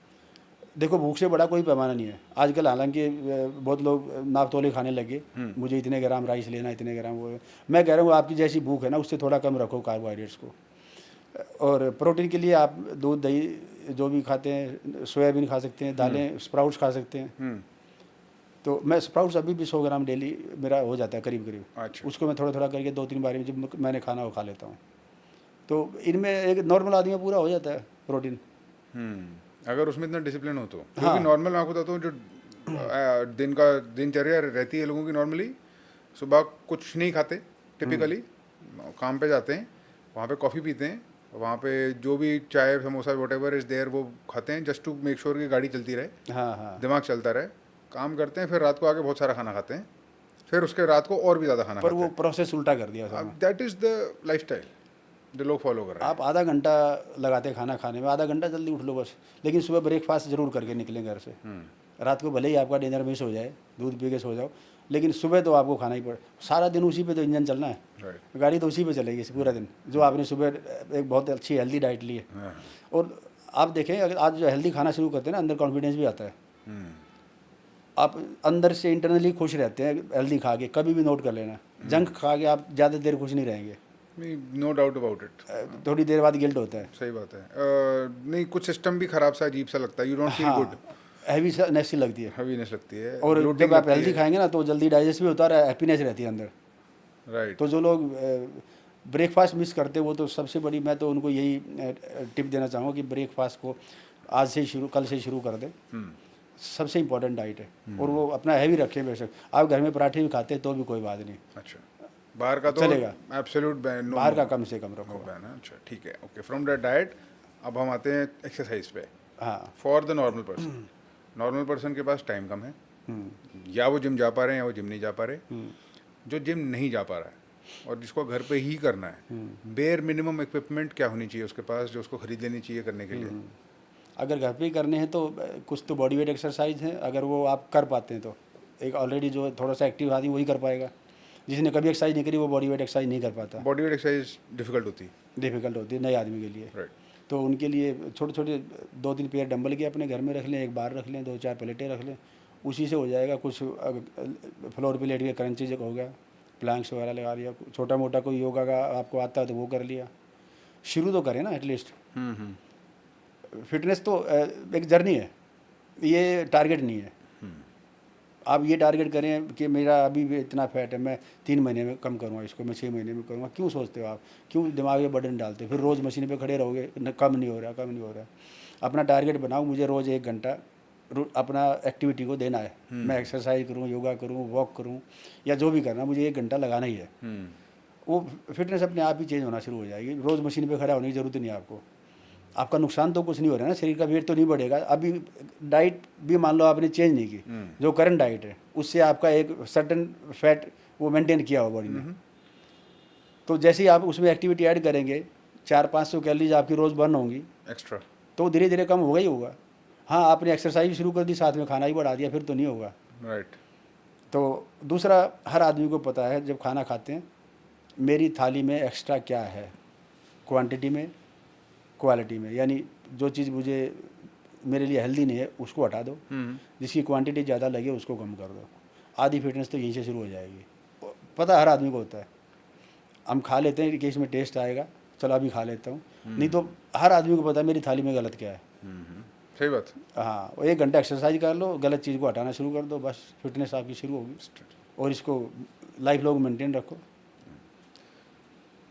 देखो, भूख से बड़ा कोई पैमाना नहीं है आजकल, हालांकि बहुत लोग नाप तोले खाने लगे, मुझे इतने ग्राम राइस लेना, इतने ग्राम वो। मैं कह रहा हूँ आपकी जैसी भूख है ना, उससे थोड़ा कम रखो कार्बोहाइड्रेट्स को। और प्रोटीन के लिए आप दूध, दही जो भी खाते हैं, सोयाबीन खा सकते हैं, दालें, स्प्राउट्स खा सकते हैं। तो मैं स्प्राउट्स अभी भी 100 ग्राम डेली मेरा हो जाता है करीब करीब। अच्छा, उसको मैं थोड़ा थोड़ा करके 2-3 बार में जब मैंने खाना वो खा लेता हूँ। तो इनमें एक नॉर्मल आदमी का पूरा हो जाता है प्रोटीन। अगर उसमें इतना डिसिप्लिन हो तो। क्योंकि हाँ। नॉर्मल मैं आपको बताता हूँ, जो दिनचर्या रहती है लोगों की, नॉर्मली सुबह कुछ नहीं खाते, टिपिकली काम पे जाते हैं, वहाँ पे कॉफ़ी पीते हैं, वहाँ पे जो भी चाय samosa whatever is there वो खाते हैं, जस्ट टू मेक श्योर कि गाड़ी चलती रहे, हाँ हाँ, दिमाग चलता रहे, काम करते हैं, फिर रात को आके बहुत सारा खाना खाते हैं, फिर उसके रात को और भी ज़्यादा खाना पर खाते वो हैं। प्रोसेस उल्टा कर दिया सब। That is the life style जो लोग फॉलो कर रहे हैं। आप आधा घंटा लगाते खाना खाने में, आधा घंटा जल्दी उठ लो बस, लेकिन सुबह ब्रेकफास्ट जरूर करके निकलें घर से। रात को भले ही आपका डिनर मिस हो जाए, दूध पी के सो जाओ, लेकिन सुबह तो आपको खाना ही पड़े। सारा दिन उसी पे तो इंजन चलना है, राइट। गाड़ी तो उसी पे चलेगी पूरा दिन, जो आपने सुबह एक बहुत अच्छी हेल्दी डाइट ली है। और आप देखें, अगर आज जो हेल्दी खाना शुरू करते हैं ना, अंदर कॉन्फिडेंस भी आता है। आप अंदर से इंटरनली खुश रहते हैं हेल्दी खा के। कभी भी नोट कर लेना, जंक खा के आप ज़्यादा देर खुश नहीं रहेंगे, नो डाउट अबाउट इट। थोड़ी देर बाद गिल्ट होता है। सही बात है। नहीं, कुछ सिस्टम भी खराब सा, अजीब सा लगता है, यू डोंट फील हाँ, गुड। हैवीनेस सी लगती है। हैवीनेस लगती है और bloating जब आप लगती हेल्दी है। खाएंगे ना तो जल्दी डाइजेस्ट भी होता है, हैप्पीनेस रहती है अंदर। राइट। तो जो लोग ब्रेकफास्ट मिस करते हैं वो तो सबसे बड़ी, मैं तो उनको यही टिप देना चाहूँगा कि ब्रेकफास्ट को आज से ही शुरू, कल से शुरू कर दें। सबसे इम्पोर्टेंट डाइट है। और वो अपना हैवी रखें। बेशक आप घर में पराठे भी खाते हैं तो भी कोई बात नहीं, अच्छा, बाहर का तो चलेगा। एब्सोल्यूट नो बाहर का नो कम से कम नो रखो। बैन है। अच्छा ठीक है, ओके। फ्रॉम दैट डाइट अब हम आते हैं एक्सरसाइज पे। हाँ। For the normal person, normal person के पास टाइम कम है, या वो जिम जा पा रहे हैं या वो जिम नहीं जा पा रहे। जो जिम नहीं जा पा रहा है और जिसको घर पे ही करना है, बेयर मिनिमम इक्विपमेंट क्या होनी चाहिए उसके पास जो उसको खरीद लेनी चाहिए करने के लिए? अगर घर पे ही करने हैं तो कुछ तो बॉडी वेट एक्सरसाइज है, अगर वो आप कर पाते हैं तो। एक ऑलरेडी जो थोड़ा सा एक्टिव आदमी वही कर पाएगा। जिसने कभी एक्सरसाइज नहीं करी वो बॉडी वेट एक्सरसाइज नहीं कर पाता। बॉडी वेट एक्सरसाइज डिफिकल्ट होती है। डिफिकल्ट होती है नए आदमी के लिए। राइट। तो उनके लिए छोटे छोटे 2-3 पेयर डंबल के अपने घर में रख लें, एक बार रख लें, 2-4 प्लेटें रख लें, उसी से हो जाएगा। कुछ फ्लोर पे लेट के क्रंचेज हो गया, प्लैंक्स वगैरह लगा लिया, छोटा मोटा कोई योगा का आपको आता है तो वो कर लिया। शुरू तो करें ना एटलीस्ट। फिटनेस तो एक जर्नी है, ये टारगेट नहीं है। आप ये टारगेट करें कि मेरा अभी भी इतना फैट है, मैं 3 महीने में कम करूँगा इसको, मैं 6 महीने में करूँगा। क्यों सोचते हो आप? क्यों दिमाग में बर्डन डालते हो? फिर रोज़ मशीन पे खड़े रहोगे, कम नहीं हो रहा, कम नहीं हो रहा। अपना टारगेट बनाओ, मुझे रोज़ 1 घंटा अपना एक्टिविटी को देना है। मैं एक्सरसाइज करूँ, योगा करूँ, वॉक करूँ या जो भी करना, मुझे 1 घंटा लगाना ही है। वो फिटनेस अपने आप ही चेंज होना शुरू हो जाएगी। रोज़ मशीन पे खड़ा होने की ज़रूरत नहीं है आपको। आपका नुकसान तो कुछ नहीं हो रहा है ना, शरीर का वेट तो नहीं बढ़ेगा। अभी डाइट भी मान लो आपने चेंज नहीं की, जो करंट डाइट है उससे आपका एक सर्टेन फैट वो मेंटेन किया हो बॉडी ने। तो जैसे ही आप उसमें एक्टिविटी ऐड करेंगे, 400-500 कैलोरीज आपकी रोज़ बर्न होंगी, एक्स्ट्रा। तो धीरे धीरे कम होगा ही होगा। हाँ, आपने एक्सरसाइज भी शुरू कर दी, साथ में खाना ही बढ़ा दिया, फिर तो नहीं होगा। राइट। तो दूसरा, हर आदमी को पता है जब खाना खाते हैं मेरी थाली में एक्स्ट्रा क्या है, क्वांटिटी में, क्वालिटी में। यानी जो चीज़ मुझे मेरे लिए हेल्दी नहीं है उसको हटा दो, जिसकी क्वांटिटी ज़्यादा लगे उसको कम कर दो। आधी फिटनेस तो यहीं से शुरू हो जाएगी। पता हर आदमी को होता है। हम खा लेते हैं कि इसमें टेस्ट आएगा, चलो अभी खा लेता हूँ, नहीं तो हर आदमी को पता है मेरी थाली में गलत क्या है। सही बात। हाँ, 1 घंटा एक्सरसाइज कर लो, गलत चीज़ को हटाना शुरू कर दो, बस फिटनेस आपकी शुरू होगी। और इसको लाइफ लॉन्ग मेंटेन रखो।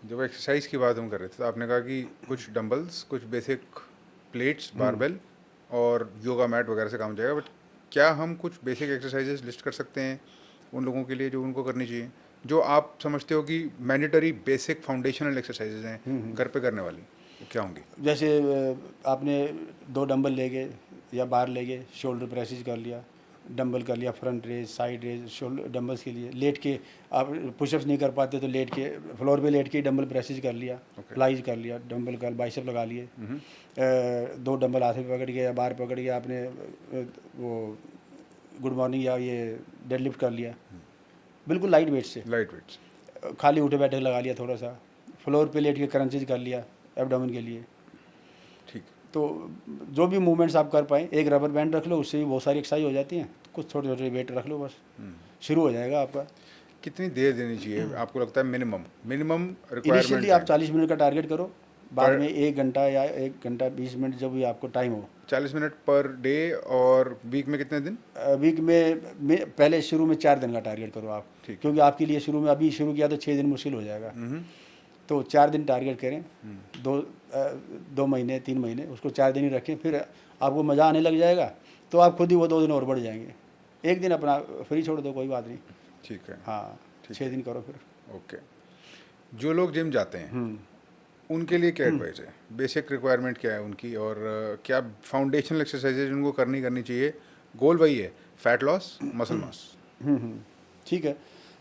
जब एक्सरसाइज की बात हम कर रहे थे तो आपने कहा कि कुछ डंबल्स, कुछ बेसिक प्लेट्स, बारबेल और योगा मैट वगैरह से काम हो जाएगा। बट क्या हम कुछ बेसिक एक्सरसाइजेस लिस्ट कर सकते हैं उन लोगों के लिए जो उनको करनी चाहिए, जो आप समझते हो कि मैंडेटरी बेसिक फाउंडेशनल एक्सरसाइजेज हैं घर पे करने वाली, वो क्या होंगी? जैसे आपने 2 डंबल ले गए या बार ले गए, शोल्डर प्रेसिज कर लिया, डंबल कर लिया, front raise, side raise, shoulder dumbbells के लिए। लेट के आप पुशअप्स नहीं कर पाते तो लेट के फ्लोर पे लेट के डंबल प्रेसिज कर लिया, फ्लाइज कर लिया, डंबल कर बाइसेप लगा लिए। 2 डंबल हाथ में पकड़ के या बार पकड़ के आपने वो गुड मॉर्निंग या ये डेडलिफ्ट कर लिया, बिल्कुल लाइट वेट से। Light weights. खाली उठे बैठे लगा लिया थोड़ा सा, फ्लोर पे लेट के क्रंचेज कर लिया एब्डोमेन के लिए। ठीक। तो जो भी मूवमेंट्स आप कर पाएँ, एक रबर बैंड रख लो, उससे भी बहुत सारी एक्सरसाइज हो जाती हैं। कुछ छोटे छोटे वेट रख लो, बस शुरू हो जाएगा आपका। कितनी देर देनी चाहिए आपको लगता है मिनिमम रिक्वायरमेंट? इनिशियली आप 40 मिनट का टारगेट करो, बाद में 1 घंटा या 1 घंटा 20 मिनट जब भी आपको टाइम हो। 40 मिनट पर डे। और वीक में कितने दिन? वीक में पहले शुरू में 4 दिन का टारगेट करो आप, ठीक। क्योंकि आपके लिए शुरू में अभी शुरू किया तो 6 दिन मुश्किल हो जाएगा। तो 4 दिन टारगेट करें, 2 महीने 3 महीने उसको 4 दिन ही रखें, फिर आपको मज़ा आने लग जाएगा तो आप खुद ही वो 2 दिन और बढ़ जाएंगे। 1 दिन अपना फ्री छोड़ दो, कोई बात नहीं। ठीक है। हाँ, 6 दिन करो फिर। ओके। जो लोग जिम जाते हैं उनके लिए क्या एडवाइस है? बेसिक रिक्वायरमेंट क्या है उनकी, और क्या फाउंडेशनल एक्सरसाइजेज उनको करनी चाहिए? गोल वही है, फैट लॉस, मसल मास। ठीक है।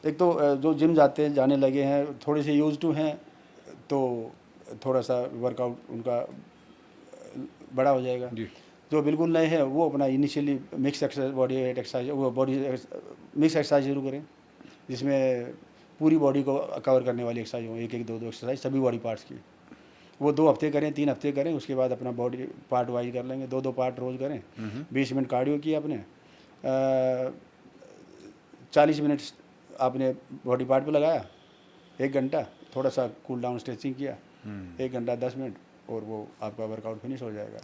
एक तो जो जिम जाने लगे हैं, थोड़े से यूज टू हैं, तो थोड़ा सा वर्कआउट उनका बड़ा हो जाएगा। जी। जो बिल्कुल नए हैं वो अपना initially mix exercise, body weight exercise, वो बॉडी मिक्स एक्सरसाइज शुरू करें, जिसमें पूरी बॉडी को कवर करने वाली एक्सरसाइज हो, 1-1 2-2 एक्सरसाइज सभी बॉडी पार्ट्स की। वो 2 हफ्ते करें, 3 हफ्ते करें, उसके बाद अपना बॉडी पार्ट वाइज कर लेंगे। 2-2 पार्ट रोज़ करें। 20 मिनट कार्डियो किया आपने, 40 मिनट आपने बॉडी पार्ट पे लगाया, 1 घंटा थोड़ा सा कूल डाउन स्ट्रेचिंग किया, 1 घंटा 10 मिनट, और वो आपका वर्कआउट फिनिश हो जाएगा।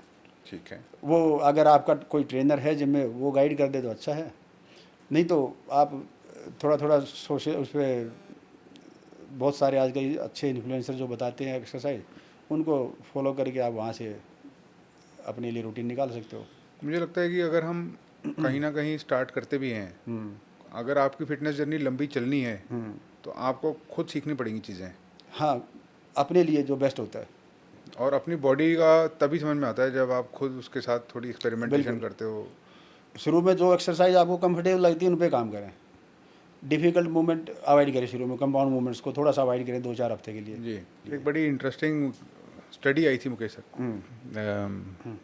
ठीक है। वो अगर आपका कोई ट्रेनर है जिम में, वो गाइड कर दे तो अच्छा है, नहीं तो आप थोड़ा थोड़ा सोशल उस पर बहुत सारे आजकल अच्छे इन्फ्लुएंसर जो बताते हैं एक्सरसाइज, उनको फॉलो करके आप वहाँ से अपने लिए रूटीन निकाल सकते हो। मुझे लगता है कि अगर हम कहीं ना कहीं स्टार्ट करते भी हैं, हम्म। अगर आपकी फिटनेस जर्नी लंबी चलनी है हम्म। तो आपको खुद सीखनी पड़ेंगी चीज़ें, हाँ, अपने लिए जो बेस्ट होता है। और अपनी बॉडी का तभी समझ में आता है जब आप खुद उसके साथ थोड़ी एक्सपेरिमेंटेशन बिल्कुल, करते हो। शुरू में जो एक्सरसाइज आपको कंफर्टेबल लगती है उन पे काम करें, डिफ़िकल्ट मूवमेंट अवॉइड करें, शुरू में कंपाउंड मूवमेंट्स को थोड़ा सा अवॉइड करें 2-4 हफ्ते के लिए। जी। एक बड़ी इंटरेस्टिंग स्टडी आई थी मुकेश हम्म। सर,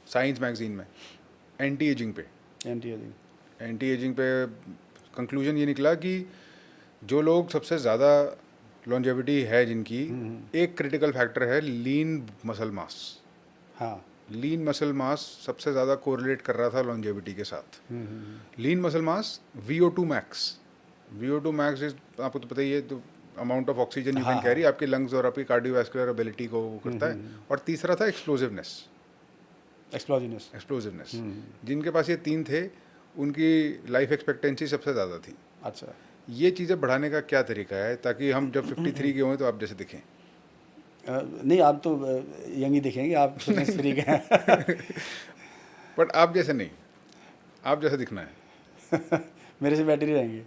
साइंस मैगजीन में, एंटी एजिंग पे। Anti ageing. एंटी एजिंग पे कंक्लूजन ये निकला कि जो लोग सबसे ज़्यादा लॉन्जेविटी है जिनकी, एक क्रिटिकल फैक्टर है लीन मसल मास। हाँ। लीन मसल मास सबसे ज़्यादा कोरिलेट कर रहा था लॉन्जेविटी के साथ। Lean muscle mass, VO2 max. VO2 max is, आपको तो पता ही है, तो अमाउंट ऑफ ऑक्सीजन यू हाँ कैन हाँ। कैरी, आपके लंग्स और आपकी कार्डियोवैस्कुलर एबिलिटी को वो करता है। और तीसरा था एक्सप्लोजिवनेस। एक्सप्लोजिवनेस। एक्सप्लोजिवनेस, जिनके पास ये तीन थे उनकी लाइफ एक्सपेक्टेंसी सबसे ज़्यादा थी। अच्छा। ये चीज़ें बढ़ाने का क्या तरीका है ताकि हम जब 53 के हों तो आप जैसे दिखें? नहीं, आप तो यंग ही दिखेंगे, आप फिटनेस फ्रीक हैं। बट आप जैसे नहीं, आप जैसे दिखना है। मेरे से बेटर ही रहेंगे।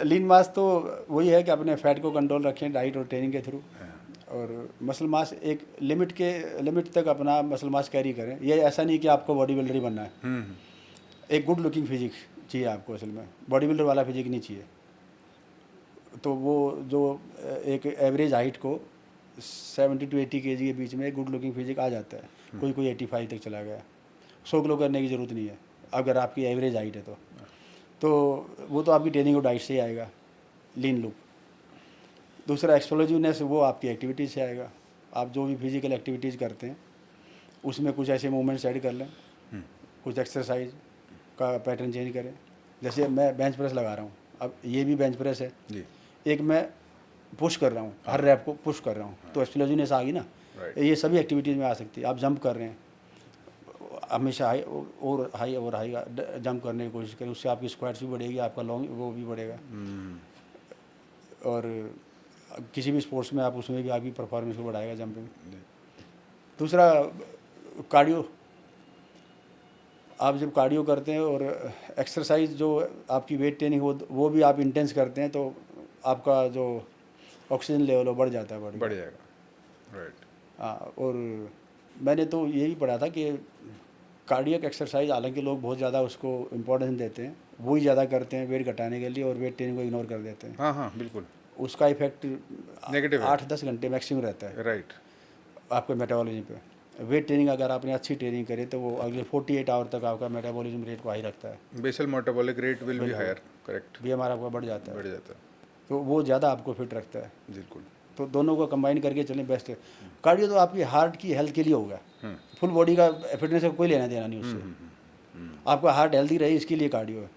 लीन मास तो वही है कि अपने फैट को कंट्रोल रखें डाइट और ट्रेनिंग के थ्रू, और मसल मास एक लिमिट तक अपना मसल मास कैरी करें। ये ऐसा नहीं कि आपको बॉडी बिल्डर ही बनना है, एक गुड लुकिंग फिजिक चाहिए आपको, असल में बॉडी बिल्डर वाला फिजिक नहीं चाहिए। तो वो जो एक एवरेज हाइट को 70 to 80 kg के बीच में एक गुड लुकिंग फिजिक आ जाता है। कोई कोई 85 तक चला गया। 100 किलो करने की ज़रूरत नहीं है अगर आपकी एवरेज हाइट है तो वो तो आपकी ट्रेनिंग और डाइट से ही आएगा, लीन लुक। दूसरा एक्सप्लोजिवनेस, वो आपकी एक्टिविटीज़ से आएगा। आप जो भी फिजिकल एक्टिविटीज़ करते हैं उसमें कुछ ऐसे मूवमेंट्स ऐड कर लें, कुछ एक्सरसाइज का पैटर्न चेंज करें। जैसे मैं बेंच प्रेस लगा रहा हूँ, अब ये भी बेंच प्रेस है, जी। एक मैं पुश कर रहा हूँ, हर रैप को पुश कर रहा हूँ, तो एक्सप्लोजिवनेस आ गई ना। राइट। ये सभी एक्टिविटीज़ में आ सकती है। आप जंप कर रहे हैं, हमेशा हाई और हाई जंप करने की कोशिश करें, उससे आपकी स्क्वाट्स भी बढ़ेगी, आपका लॉन्ग वो भी बढ़ेगा। और किसी भी स्पोर्ट्स में आप उसमें भी आपकी परफॉर्मेंस को बढ़ाएगा जंपिंग। दूसरा, कार्डियो। आप जब कार्डियो करते हैं और एक्सरसाइज जो आपकी वेट ट्रेनिंग वो भी आप इंटेंस करते हैं, तो आपका जो ऑक्सीजन लेवल वो बढ़ जाता है बॉडी बढ़ का। जाएगा। राइट। हाँ, और मैंने तो यही पढ़ा था कि कार्डियक एक्सरसाइज, हालांकि लोग बहुत ज़्यादा उसको इम्पोर्टेंस देते हैं, वो ही ज़्यादा करते हैं वेट घटाने के लिए, और वेट ट्रेनिंग को इग्नोर कर देते हैं। हाँ हाँ बिल्कुल। उसका इफेक्ट नेगेटिव है। 8-10 घंटे मैक्सिमम रहता है राइट। आपके मेटाबॉलिज्म पे। वेट ट्रेनिंग अगर आपने अच्छी ट्रेनिंग करे तो वो अगले 48 आवर तक आपका मेटाबॉलिज्म रेट को हाई रखता है। Basal metabolic rate will be बिल्कुल। हायर। करेक्ट। BMR आपका बढ़ जाता बढ़ है, जाता है। तो वो ज़्यादा आपको फिट रखता है। बिल्कुल। तो दोनों को कंबाइन करके चलें, बेस्ट है। कार्डियो तो आपकी हार्ट की हेल्थ के लिए होगा, फुल बॉडी का फिटनेस का कोई लेना देना नहीं उससे। आपका हार्ट हेल्दी रहे इसके लिए कार्डियो है,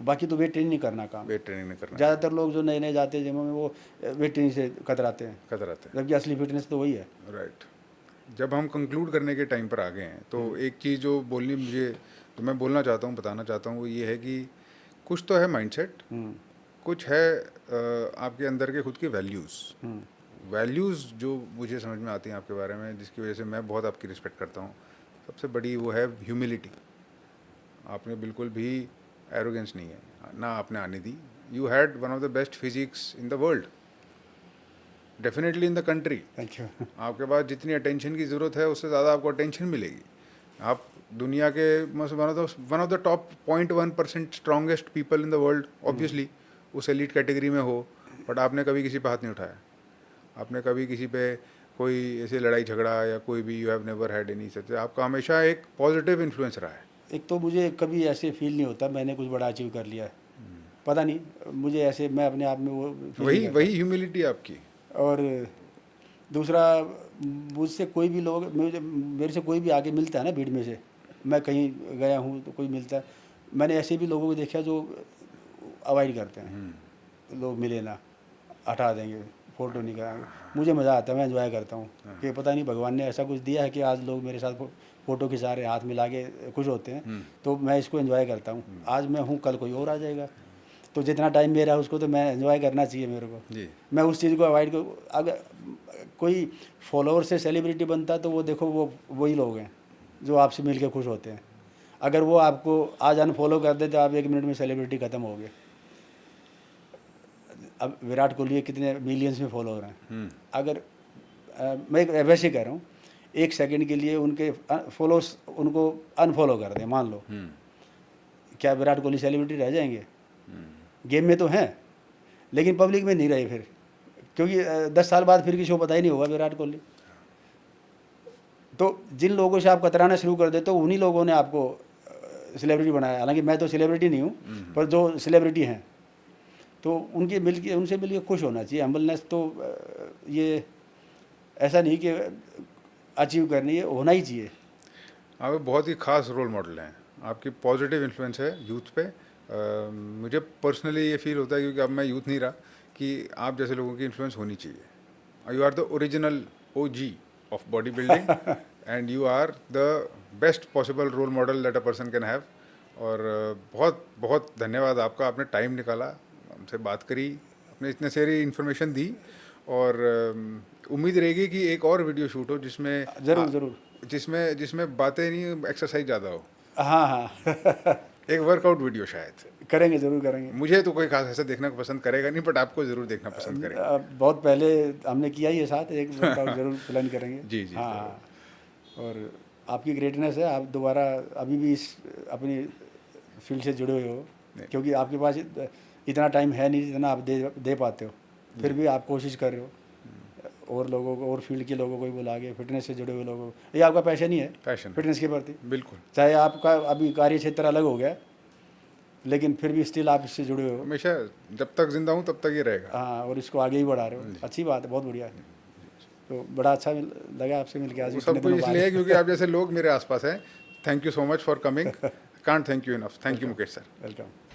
बाकी तो वेट ट्रेनिंग नहीं करना काम। वेट ट्रेनिंग नहीं करना। ज़्यादातर लोग जो नए नए जाते हैं जिमों में, वो वेट ट्रेनिंग से कतराते हैं, कतराते हैं। जबकि असली फिटनेस तो वही है। राइट। जब हम कंक्लूड करने के टाइम पर आ गए हैं तो एक चीज़ जो बोलनी मुझे, तो मैं बोलना चाहता हूँ, बताना चाहता हूँ, वो ये है कि कुछ तो है माइंडसेट, कुछ है आपके अंदर के खुद की वैल्यूज़ जो मुझे समझ में आती हैं आपके बारे में, जिसकी वजह से मैं बहुत आपकी रिस्पेक्ट करता हूँ। सबसे बड़ी वो है ह्यूमिलिटी। आपने बिल्कुल भी एरोगेंस नहीं है, ना आपने आने दी। You had one of the best physiques in the world, definitely in the country. Thank you. आपके पास जितनी अटेंशन की ज़रूरत है उससे ज़्यादा आपको अटेंशन मिलेगी। आप दुनिया के one of the top 0.1% strongest people in the world, obviously उस एलिट कैटेगरी में हो, बट आपने कभी किसी पे हाथ नहीं उठाया। आपने कभी किसी पे कोई ऐसे लड़ाई झगड़ा या कोई भी, you have never had any such. आपका हमेशा एक पॉजिटिव इन्फ्लुएंस रहा है। एक तो मुझे कभी ऐसे फील नहीं होता मैंने कुछ बड़ा अचीव कर लिया है, पता नहीं, मुझे ऐसे, मैं अपने आप में वो feel नहीं करता। वही ह्यूमिलिटी आपकी। और दूसरा, मुझसे कोई भी लोग, मेरे से कोई भी आके मिलता है ना भीड़ में से, मैं कहीं गया हूँ तो कोई मिलता है, मैंने ऐसे भी लोगों को देखा जो अवॉइड करते हैं, लोग मिले ना, हटा देंगे, फ़ोटो नहीं कराएंगे। मुझे मज़ा आता है, मैं एंजॉय करता हूँ कि पता नहीं भगवान ने ऐसा कुछ दिया है कि आज लोग मेरे साथ फ़ोटो खिंचा रहे, हाथ मिला के खुश होते हैं, तो मैं इसको एंजॉय करता हूँ। आज मैं हूँ, कल कोई और आ जाएगा, तो जितना टाइम मेरा है उसको तो मैं एंजॉय करना चाहिए मेरे को। जी। मैं उस चीज़ को अवॉइड कर, अगर कोई फॉलोअर से सेलिब्रिटी बनता है तो वो देखो वो वही लोग हैं जो आपसे मिल के खुश होते हैं। अगर वो आपको आज अनफॉलो कर दे तो आप 1 मिनट में सेलिब्रिटी ख़त्म हो गए। अब विराट कोहली के कितने मिलियंस में फॉलोअर हैं। अगर मैं वैसे ही कह रहा हूँ, 1 सेकंड के लिए उनके फॉलोअर्स उनको अनफॉलो कर दें, मान लो, क्या विराट कोहली सेलिब्रिटी रह जाएंगे? गेम में तो हैं, लेकिन पब्लिक में नहीं रहे फिर, क्योंकि 10 साल बाद फिर किसी को पता ही नहीं होगा विराट कोहली। तो जिन लोगों से आप कतराना शुरू कर देते हो उन्हीं लोगों ने आपको सेलिब्रिटी बनाया। हालांकि मैं तो सेलिब्रिटी नहीं हूँ, पर जो सेलिब्रिटी हैं तो उनसे मिल के खुश होना चाहिए। हम्बलनेस तो ये ऐसा नहीं कि अचीव करनी है, होना ही चाहिए। आप एक बहुत ही खास रोल मॉडल हैं, आपकी पॉजिटिव इन्फ्लुएंस है यूथ पे। मुझे पर्सनली ये फील होता है, क्योंकि अब मैं यूथ नहीं रहा, कि आप जैसे लोगों की इन्फ्लुएंस होनी चाहिए। You are the original OG of body building and you are the best possible role model that a person can have. और बहुत बहुत धन्यवाद आपका, आपने टाइम निकाला, हमसे बात करी, आपने इतने सारी इन्फॉर्मेशन दी। और उम्मीद रहेगी कि एक और वीडियो शूट हो जिसमें ज़रूर ज़रूर। जिसमें जिसमें बातें नहीं, एक्सरसाइज ज़्यादा हो। हाँ हाँ एक वर्कआउट वीडियो शायद। करेंगे, ज़रूर करेंगे। मुझे तो कोई खास ऐसा देखना पसंद करेगा नहीं, बट आपको ज़रूर देखना पसंद करेगा। बहुत पहले हमने किया ही है साथ, एक वर्कआउट ज़रूर प्लान करेंगे। जी जी हाँ ज़रूर। हाँ। और आपकी ग्रेटनेस है, आप दोबारा अभी भी इस अपनी फील्ड से जुड़े हुए हो, क्योंकि आपके पास इतना टाइम है नहीं जितना आप दे पाते हो, फिर भी आप कोशिश कर रहे हो और लोगों को और फील्ड के लोगों को भी बुला के, फिटनेस से जुड़े हुए लोगों को। ये आपका पैशन ही है, पैशन फिटनेस के प्रति। बिल्कुल। चाहे आपका अभी कार्य क्षेत्र अलग हो गया, लेकिन फिर भी स्टिल आप इससे जुड़े हो। हमेशा जब तक जिंदा हूँ तब तक ये रहेगा। हाँ, और इसको आगे ही बढ़ा रहे हो, अच्छी बात है, बहुत बढ़िया है। तो बड़ा अच्छा लगा आपसे मिलकर आज वो इतने सब दिनों कुछ बाद। इसलिए है क्योंकि आप जैसे लोग मेरे आसपास हैं। Thank you so much for coming, can't thank you enough. Thank you Mukesh sir. Welcome.